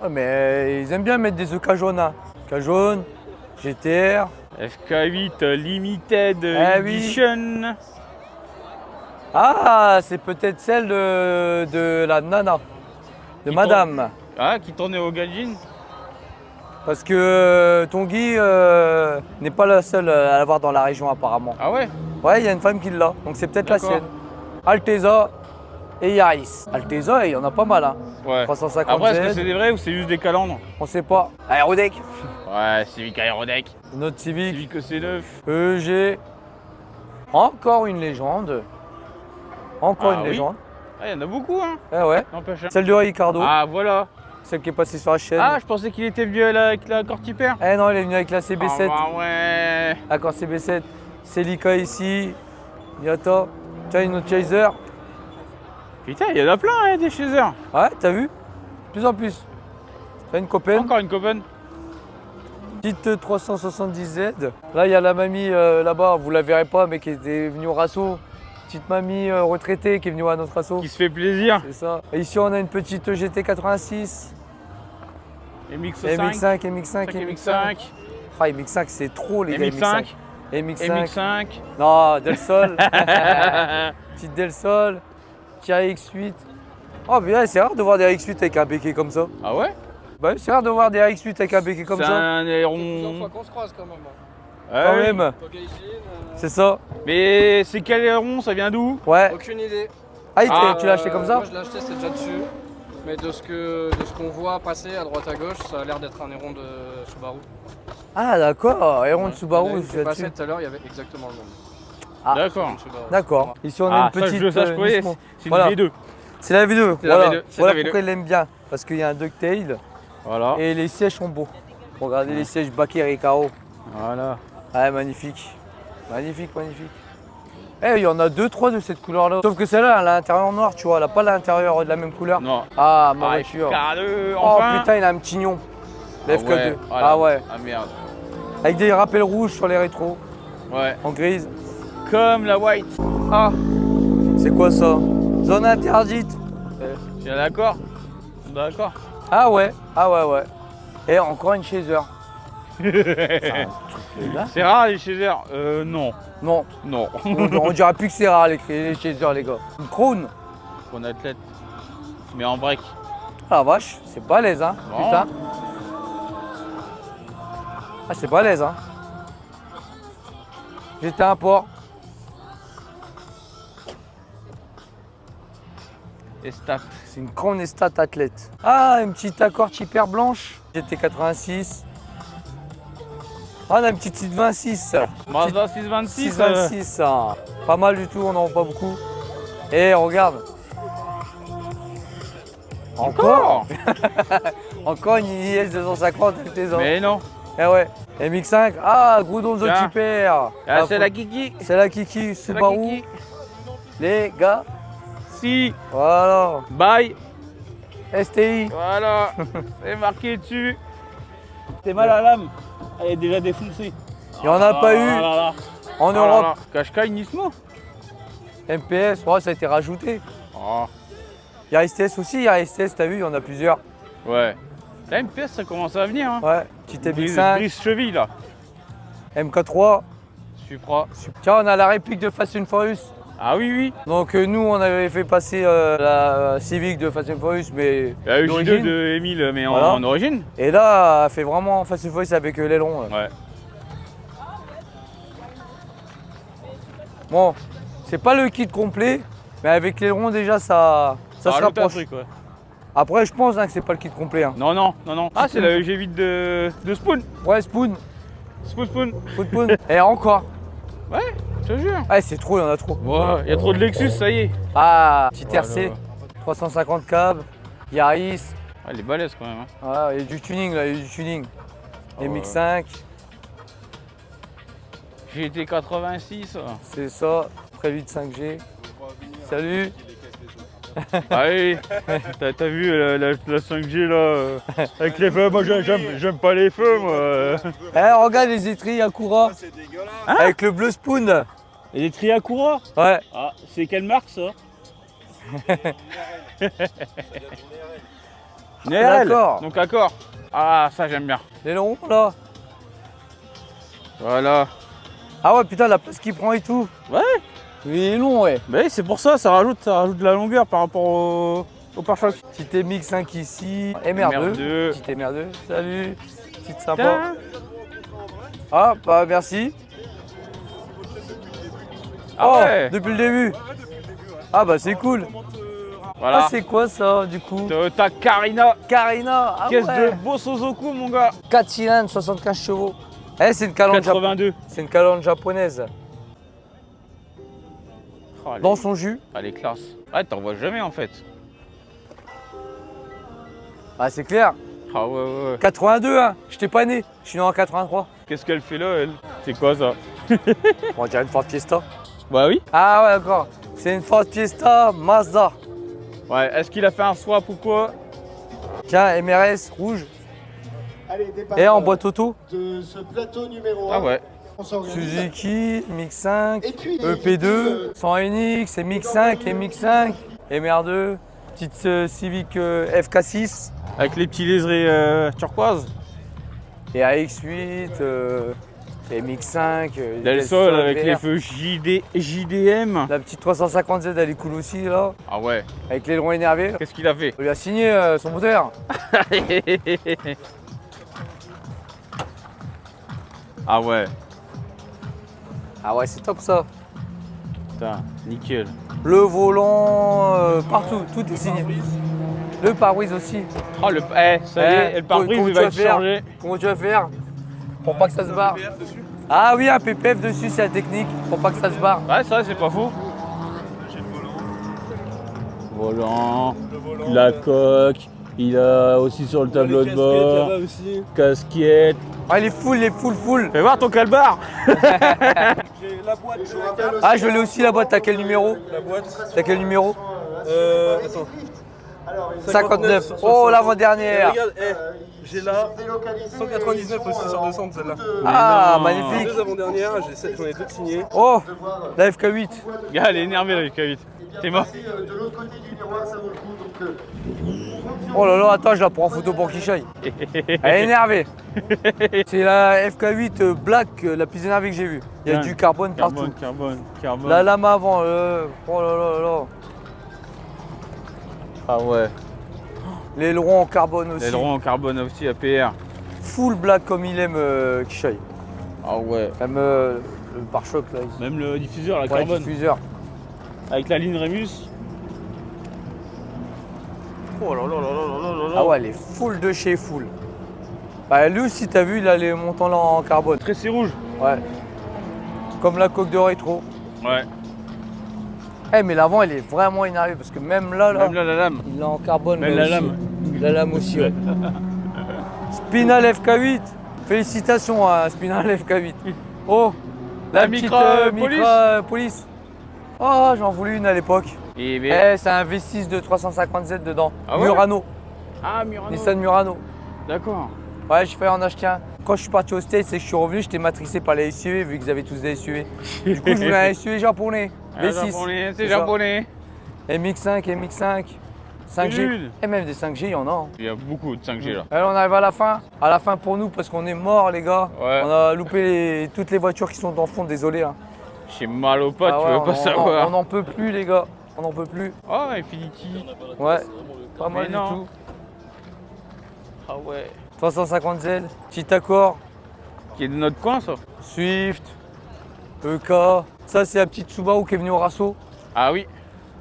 Ouais, mais ils aiment bien mettre des EK jaunes. Hein. EK jaune, GTR. FK8 Limited oui. Edition. Ah, c'est peut-être celle de la nana, de Qui madame. Ah, qui tournait au Gaijin. Parce que Tanguy n'est pas la seule à l'avoir dans la région apparemment. Ah ouais. Ouais, il y a une femme qui l'a, donc c'est peut-être la D'accord. sienne. Alteza et Yaris. Alteza, il y en a pas mal. Hein. Ouais. 350 Après, est-ce que Z. c'est des vrais ou c'est juste des calandres? On sait pas. Aérodeck. Ouais, Civic Aerodeck. Notre Civic. Civic EC9. EG. Encore une légende. Encore Ah une oui. légende. Ah, il y en a beaucoup, hein. Eh ouais. N'empêche. Hein. Celle de Ricardo. Ah, voilà. Celle qui est passée sur la chaîne. Ah, je pensais qu'il était venu avec la Corti-Père. Eh non, il est venu avec la CB7. Ah, bah ouais. Accord CB7. Celica ici. Yata. Tiens, une autre Chaser. Putain, il y en a plein, hein, des Chaser. Ouais, t'as vu? De plus en plus. T'as une Copen. Encore une Copen. Petite 370Z. Là, il y a la mamie là-bas, vous la verrez pas, mais qui était venue au Rasso. Petite mamie retraitée qui est venue à notre Rasso. Qui se fait plaisir. C'est ça. Et ici, on a une petite MX5. GT86. MX5, MX5, MX5. Ah, MX5, c'est trop les gars. MX5. MX5. MX5. Non, Del Sol. Petite Del Sol. TRX8. Oh, mais ouais, c'est rare de voir des RX8 avec un béquet comme ça. Ah ouais. Bah, c'est rare de voir des RX8 avec un béquet comme C'est ça. un aileron. qu'on se croise quand même. Ah Quand oui. même. C'est ça. Mais c'est quel aileron? Ça vient d'où? Ouais. Aucune idée. Ah, Ah, tu l'as acheté comme ça? Moi je l'ai acheté, c'est déjà dessus. Mais de ce qu'on voit passer à droite à gauche, ça a l'air d'être un aileron de Subaru. Ah, d'accord. Héron de Il y en a Subaru, une je qui suis est passée là-dessus. tout à l'heure, il y avait exactement le même. Ah. D'accord. Une Subaru. D'accord. Ici, on a Ah, une petite. ça je connais. Nismo. C'est une Voilà. V2. C'est la V2. C'est la Voilà, V2, c'est voilà la V2. pourquoi il l'aime bien. Parce qu'il y a un ducktail Voilà. et les sièges sont beaux. Regardez les sièges Baquet Recaro. Voilà. Ouais, magnifique. Magnifique, magnifique. Eh, il y en a 2-3 de cette couleur-là. Sauf que celle-là, elle a l'intérieur noir, tu vois. Elle n'a pas l'intérieur de la même couleur. Non. Ah, ma Ah, voiture. F42, Oh enfin. putain, il a un petit gnon. Ah L'FK2. ouais, voilà. Ah ouais. Ah merde. Avec des rappels rouges sur les rétros. Ouais. En grise. Comme la white. Ah, c'est quoi ça? Zone interdite. T'es d'accord? D'accord. Ah ouais, ouais. Et encore une chaser. C'est un truc de dingue. C'est rare les Chaser. Non. Non, Non. on dira plus que c'est rare les chasers les gars. Une Crown. Pour un athlète. Mais en break. Ah la vache, c'est balèze hein, Bon. putain. Ah c'est balèze hein. J'étais un port. Et stats. C'est une Crown Estate athlète. Ah, une petite Accord hyper blanche. J'étais 86. Ah, on a une petite 626. Mazda 626. 626, hein. Pas mal du tout, on n'en voit pas beaucoup. Et regarde. Encore Encore une IS 250 avec tes Mais non. Eh ouais. MX5, ah, Groudon Tiens. Super. Ah, c'est la Kiki. C'est la Kiki, C'est la Subaru. Kiki. Les gars, Si. voilà. Bye. STI. Voilà. C'est marqué dessus. T'es mal à l'âme. Elle est déjà défoncée. Il n'y en a pas eu en Europe. Qashqai Nismo. MPS, ouais, ça a été rajouté. Oh, Il y a STS aussi, il y a STS, t'as vu, il y en a plusieurs. ouais. La MPS, ça commence à venir. Hein. Ouais, petite MX5, Brise cheville là. MK3. Supra. Tiens, on a la réplique de Fast and Furious. Ah oui, oui. Donc nous, on avait fait passer la Civic de Fast and Furious, mais La EJ2 d'origine. de Emile, mais Voilà. en origine. Et là, elle fait vraiment Fast and Furious avec l'aileron. Ouais. Bon, c'est pas le kit complet, mais avec l'aileron déjà, ça se rajoute un rapproche. truc, ouais. Après, je pense hein, que c'est pas le kit complet. Hein. Non, non, non, non. Ah, c'est la EG8 de Spoon. Ouais, Spoon, Spoon. Spoon. Et encore. Ouais, je te jure. Ouais, c'est trop, il y en a trop. Ouais, il y a trop de Lexus, ça y est. Ah, petit Voilà. RC, 350 câbles, Yaris. Ah, elle est balèze quand même. Hein. Ah, il y a du tuning là, il y a du tuning. Ah ouais. MX5, GT 86. c'est ça. Prévu de 5G. Salut. Ah oui, t'as vu la 5G là avec les feux. Moi j'aime pas les feux moi. Eh, regarde les étriers Akura. C'est dégueulasse. Avec le bleu Spoon. Et les Triakura. Ouais. Ah, c'est quelle marque ça? Nerel. D'accord. Donc accord. Ah, ça j'aime bien. L'aileron là. Voilà. Ah ouais, putain, la place qu'il prend et tout. Ouais. Il est long, ouais. Bah oui, c'est pour ça, ça rajoute de la longueur par rapport au pare-choc. Petite MX5 ici. MR2. MR2. Petite MR2. Salut. Petite sympa. Tiens. Ah, bah merci. Ah Oh, ouais. depuis le début. Ah bah c'est cool. Voilà. Ah, c'est quoi ça du coup? Toyota Carina. Carina. Ah Caisse ouais. de beau Suzuki mon gars. 4 cylindres, 75 chevaux. Eh, c'est une calandre 82. C'est une calandre japonaise. Oh, elle, Dans est, son jus. elle est classe. Ouais, t'en vois jamais en fait. Ah, c'est clair. Ah ouais, ouais, ouais. 82, hein. Je t'ai pas né. Je suis né en 83. Qu'est-ce qu'elle fait là, elle? C'est quoi ça? On dirait une Ford Fiesta. Bah oui. Ah ouais, d'accord. C'est une Ford Fiesta Mazda. Ouais, est-ce qu'il a fait un swap ou quoi? Tiens, MRS rouge. Allez, départ Et en boîte auto. de ce plateau numéro 1. Ah ouais. On s'organise. Suzuki, MX5, Et puis, EP2, 100NX, MX5, MX5, MR2, petite Civic FK6 Avec les petits liserés turquoise. et AX8, MX5. Del Sol avec les feux JDM. La petite 350Z, elle est cool aussi là, Ah ouais. avec l'aileron énervé. Qu'est-ce qu'il a fait? On lui a signé son moteur. Ah ouais. Ah ouais, c'est top ça. Putain, nickel. Le volant, partout, tout est signé. Le pare-brise aussi. Oh le. Eh, ça y est, le pare-brise Comment il tu va vas être faire changé. Comment tu vas faire pour pas que ça se barre? Ah oui, un PPF dessus, c'est la technique, pour pas que ça se barre. Ouais, ça c'est pas faux. Volant, la coque, il a aussi sur le tableau de bord, casquette. Ah, il est full. Fais voir ton calbar. Ah, je l'ai aussi la boîte, t'as quel numéro? La boîte. T'as quel numéro? Attends. 59. Oh, l'avant-dernière. Regarde, j'ai là 199 aussi sur 200 celle-là. Ah, non. magnifique. Deux avant-dernières, j'en ai deux de signées. Oh, la FK8. Gars, elle est énervée la K8. T'es mort. de l'autre côté du miroir, ça vaut le coup. Donc, Oh là là, attends, je la prends en photo pour Kishaï. Elle est énervée. C'est la FK8 Black la plus énervée que j'ai vue. Il y a Tiens, du carbone partout. Carbone. La lame avant, oh là là là. Ah ouais. L'aileron en carbone aussi. L'aileron en carbone aussi, APR. Full black comme il aime Kishaï. Ah ouais. Même le pare-choc là. Ici. Même le diffuseur, la Ouais, carbone. diffuseur. Avec la ligne Rémus. Oh là là là là là là là. Ah ouais, elle est full de chez full. Bah lui aussi, t'as vu, il a les montants là en carbone. Tressé rouge. Ouais. Comme la coque de rétro. Ouais. Eh mais l'avant, elle est vraiment énervée parce que même là, Même là, la lame. il est en carbone. Même là la aussi. lame. La lame aussi, ouais. Spinal FK8. Félicitations à Spinal FK8. Oh, La petite Micra Police. Micra Police. Oh, j'en voulais une à l'époque. Et Eh, c'est un V6 de 350Z dedans. Ah ouais Murano. Ah, Murano. Nissan Murano. D'accord. Ouais, j'ai failli en acheter un. Quand je suis parti au States et que je suis revenu, j'étais matrixé par les SUV vu qu'ils avaient tous des SUV. Du coup, je voulais un SUV japonais. Ah, V6. japonais, C'est c'est ça. japonais. MX5, MX5, 5G. Une. Et même des 5G, il y en a. Hein. Il y a beaucoup de 5G là. Alors on arrive à la fin. À la fin pour nous parce qu'on est morts les gars. Ouais. On a loupé toutes les voitures qui sont dans le fond, désolé. Hein. J'ai mal aux potes, Ah tu ouais, veux pas on savoir. n'en peut plus les gars. On n'en peut plus. Oh, Infinity. Ouais. Pas mal Mais du non. tout. Ah ouais. 350Z, petit accord, Qui est de notre coin ça. Swift, EK. Ça c'est la petite Subaru qui est venue au Rasso. Ah oui.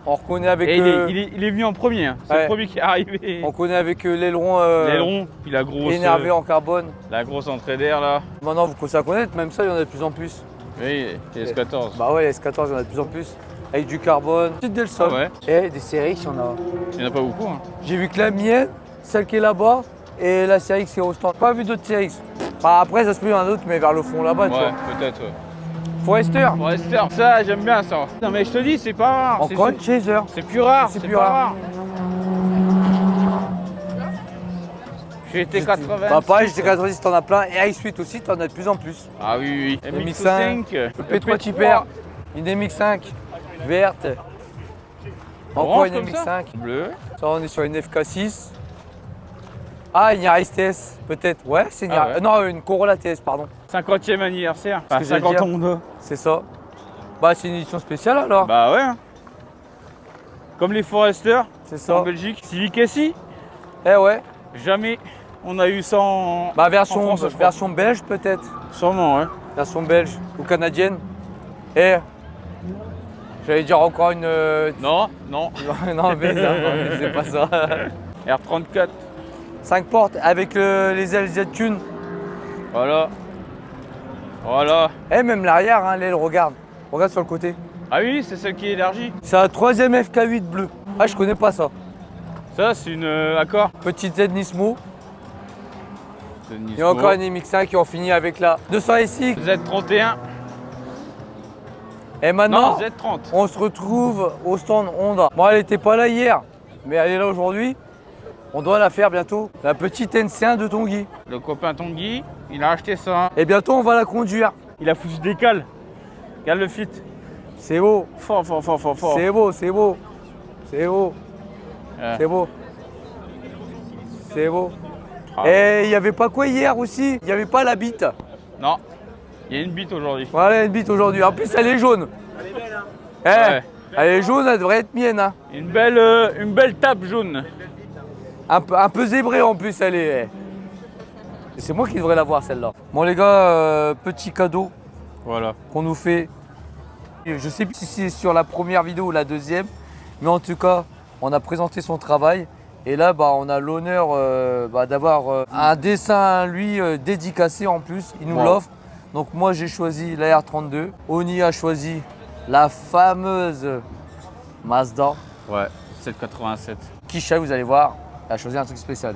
On reconnaît avec Et il est venu en premier. Hein. C'est Ouais. le premier qui est arrivé. on connaît avec l'aileron L'aileron, puis la grosse. énervé en carbone. La grosse entrée d'air là. Maintenant vous commencez à connaître, même ça il y en a de plus en plus. Oui, S14. Bah ouais, les S14 il y en a de plus en plus. Avec du carbone, petite Del Sol. Ah ouais. Et des séries il y en a. Il n'y en a pas beaucoup. Hein. J'ai vu que la mienne, celle qui est là-bas, et la série qui est au stand. Pas vu d'autres séries. Enfin, après ça se peut il y en a d'autres mais vers le fond là-bas tu Ouais, vois. peut-être. Ouais. Forester, Forester, ça j'aime bien ça. Non mais je te dis, c'est pas rare. encore une Chaser. C'est plus rare. C'est C'est plus pas rare. rare. GT80. Bah pareil, GT90 t'en as plein et iSuite aussi t'en as de plus en plus. Ah oui, oui. MX5, MX5. Le P3 Tipper, une MX5 verte. Encore Orange une comme ça MX5. Bleu. Ça on est sur une FK6. Ah une Yaris TS peut-être. Ouais c'est une Ah Yaris- ouais. non une Corolla TS pardon. 50e anniversaire. Ce Enfin, que j'allais 50 dire. ans de. C'est ça. Bah c'est une édition spéciale alors. Bah ouais. Comme les Forester C'est en ça. Belgique. Civic SI, Eh ouais. jamais on a eu ça en. Bah en version, France, je crois. version belge peut-être. Sûrement, ouais. Version belge ou canadienne. Et j'allais dire encore une. Non, non. non mais non, c'est pas ça. R34. 5 portes avec les LZ Tune. Voilà. Voilà. Et même l'arrière, hein, l'aile, regarde. Regarde sur le côté. Ah oui, c'est celle qui est élargie. C'est un 3ème FK8 bleu. Ah, je connais pas ça. Ça, c'est une Accord. Petite Z Nismo. C'est une Et Nismo. encore une MX5 qui ont fini avec la 200 SX. Z31. Et maintenant, Non, Z30. on se retrouve au stand Honda. Bon, elle était pas là hier, mais elle est là aujourd'hui. On doit la faire bientôt. La petite NC1 de Tanguy. Le copain Tanguy, il a acheté ça. Et bientôt, on va la conduire. Il a foutu des cales. Regarde le fit. C'est beau. Fort, fort, fort, fort, fort. C'est beau, c'est beau. C'est beau. Ouais. C'est beau. C'est beau. Ah. Et il n'y avait pas quoi hier aussi? Il n'y avait pas la bite. Non, il y a une bite aujourd'hui. Voilà une bite aujourd'hui. En plus, elle est jaune. Elle est belle, hein? Ouais. Elle est jaune, elle devrait être mienne. Hein. Une belle tape jaune. Un peu zébrée en plus, elle est. Et c'est moi qui devrais l'avoir celle-là. Bon les gars, petit cadeau Voilà. qu'on nous fait. Je sais plus si c'est sur la première vidéo ou la deuxième, mais en tout cas, on a présenté son travail. Et là, bah, on a l'honneur d'avoir un dessin, lui, dédicacé en plus. Il nous Wow. l'offre. Donc moi, j'ai choisi la R32. Oni a choisi la fameuse Mazda. Ouais, 787. Kisha, vous allez voir, elle a choisi un truc spécial.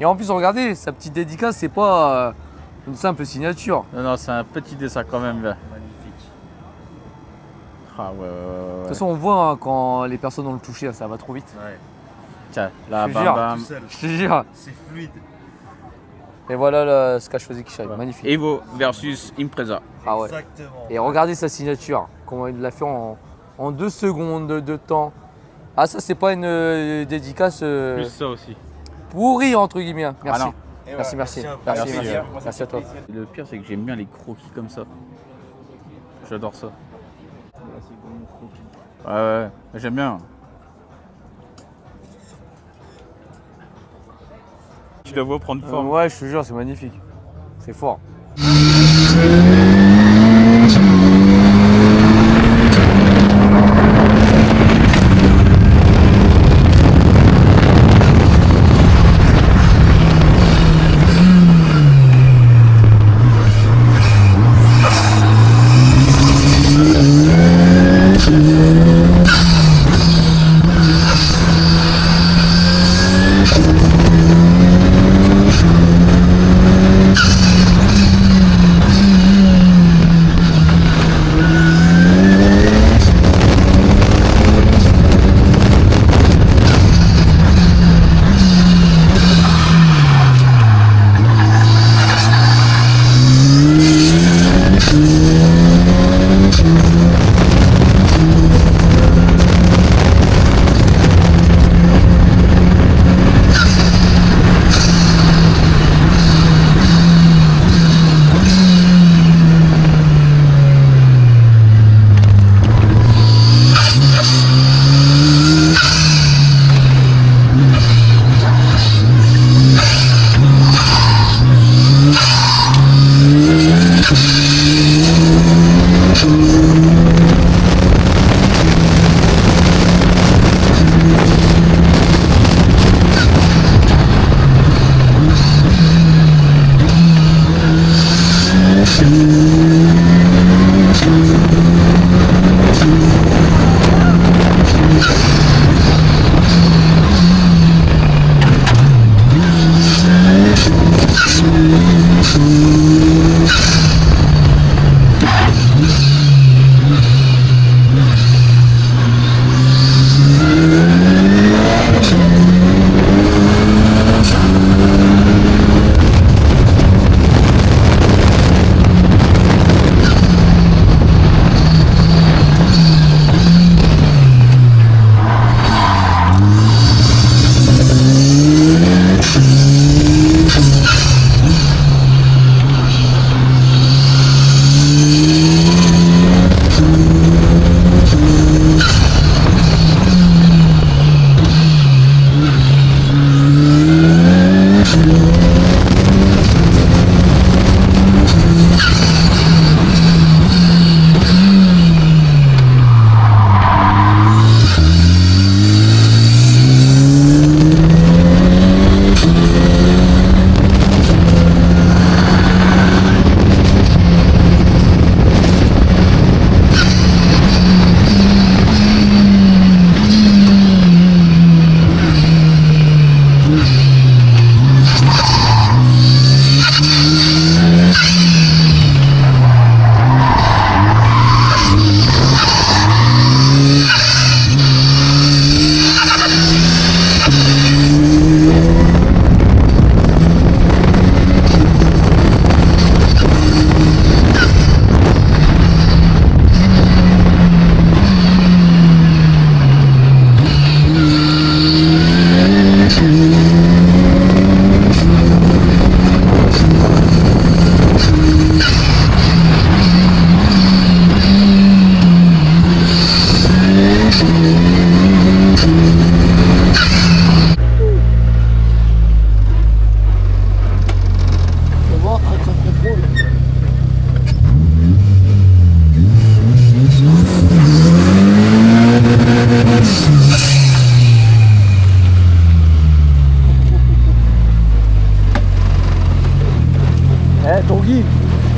Et en plus, regardez, sa petite dédicace, c'est pas une simple signature. Non, non, c'est un petit dessin quand même. Magnifique. Ah ouais, ouais, ouais. De toute façon, on voit hein, quand les personnes ont le touché, ça va trop vite. Tiens, là, Je te bam, jure. bam. Je te jure. C'est fluide. Et voilà ce qu'a choisi Kisha, magnifique. Evo versus Impreza. Ah ouais. Exactement. Et regardez sa signature, comment il l'a fait en 2 secondes de temps. Ah ça, c'est pas une dédicace Plus ça aussi. pourrie entre guillemets. Merci. Ah non. Merci, merci. Merci à vous. Merci, Merci. merci. Merci à toi. Le pire, c'est que j'aime bien les croquis comme ça. J'adore ça. Ouais, ouais, j'aime bien. Je la vois prendre forme. Ouais, je te jure, c'est magnifique. C'est fort.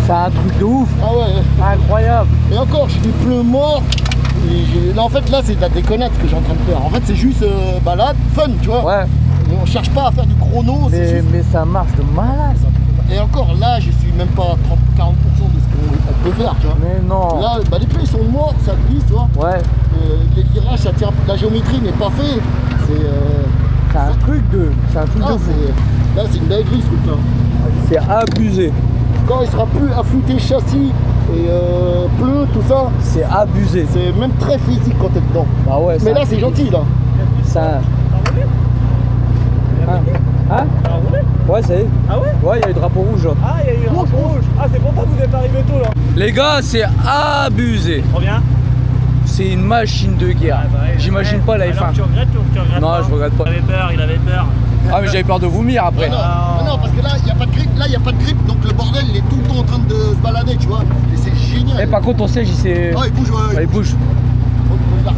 C'est un truc de ouf. Ah ouais. Incroyable. Et encore, j'ai des pneus morts. Là, en fait, là, c'est de la déconnade ce que j'ai en train de faire. En fait, c'est juste balade, fun, tu vois. Ouais. On cherche pas à faire du chrono. Mais ça marche de malade. Et encore, là, je suis même pas à 30-40% de ce qu'on peut faire, tu vois. Mais non. Là, bah, les pneus ils sont morts, ça glisse, tu vois. Ouais. Les virages, ça tient. La géométrie n'est pas faite. C'est un truc de. C'est un truc de fou. Là, c'est une dinguerie ce truc-là. C'est abusé. Quand il sera plus affûté châssis et pneus, tout ça, C'est abusé. c'est même très physique quand t'es dedans. Bah ouais. Mais là, c'est gentil, là. C'est un. Hein? Ouais, ça y est. Ah ouais? Ouais, il y a eu le drapeau rouge là. Ah, il y a eu un drapeau rouge. Ah, c'est pour ça que vous êtes arrivé tôt là. Les gars, c'est abusé. Trop bien. C'est une machine de guerre. J'imagine pas la F1. Alors, tu regrettes ou tu regrettes Non, pas? je regrette pas. Il avait peur. Ah, mais j'avais peur de vomir après. Non, parce que là, il n'y a pas de grip. Là, il n'y a pas de grip, donc le bordel, il est tout le temps en train de se balader, tu vois. Et c'est génial. Et par contre, ton siège, il s'est. Oh, il bouge, ouais. Ah, il bouge.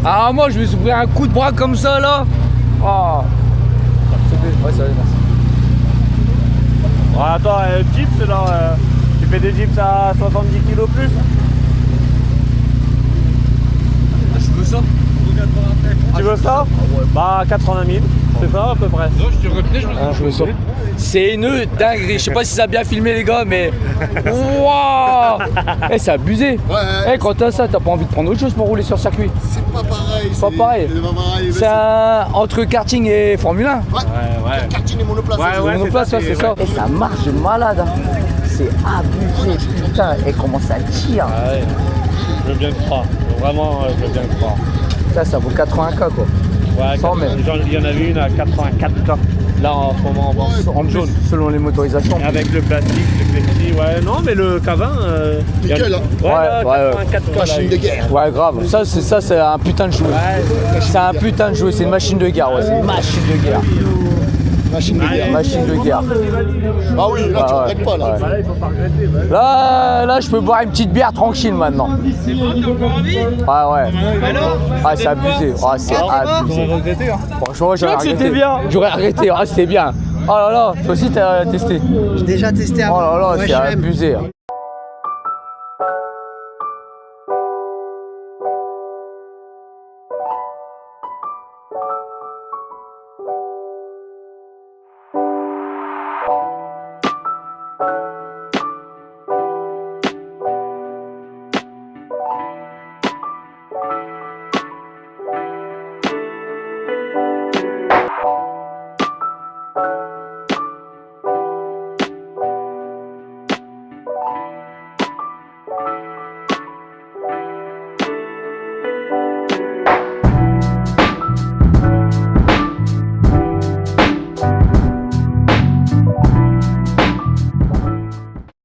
Ah, moi, je vais s'ouvrir un coup de bras comme ça là. Oh. Ouais, ça va, merci. Ouais, attends, chips là, tu fais des chips à 70 kg plus? Je veux ça. Tu veux ça? Bah 80 000, c'est ça à peu près. Je veux ça. C'est une dinguerie. Je sais pas si ça a bien filmé les gars, mais. Waouh. Eh, c'est abusé. Ouais. Eh, quand t'as ça, t'as pas envie de prendre autre chose pour rouler sur circuit. C'est pas pareil. C'est pas pareil. C'est pas pareil. C'est un. Entre karting et Formule 1. Ouais. Karting et monoplace. Ouais, Monoplace, ouais, c'est ça. Et ça marche de malade. Hein. C'est abusé, putain. Et comment ça tire. Ah ouais, je veux bien le croire. Vraiment, je veux bien le croire. Ça vaut 80K quoi. Ouais, 100 mètres. il y en avait une à 84K. Là en ce moment en jaune. Selon les motorisations. Avec le plastique, le plexi, ouais. Non, mais le K20. Nickel, hein. Ouais, là, Ouais, 84K. Machine de guerre. Ouais, grave. Ça, c'est un putain de jouet. C'est un putain de jouet. C'est une machine de guerre. Ouais, c'est une machine de guerre. Machine de guerre. Machine de guerre. Ah oui, là, tu Ah ouais. regrettes pas, là. Ouais. Là, il faut pas regretter. Là, je peux boire une petite bière tranquille maintenant. C'est bon, t'as encore envie? Ouais. Ah, c'est abusé. Ah, c'est abusé. regretté, hein. Franchement, j'aurais que c'était arrêté. bien. J'aurais arrêté. Ah, c'était bien. Oh là là, toi aussi t'as testé. J'ai déjà testé Oh avant. là là, Ouais, c'est je l'aime. abusé.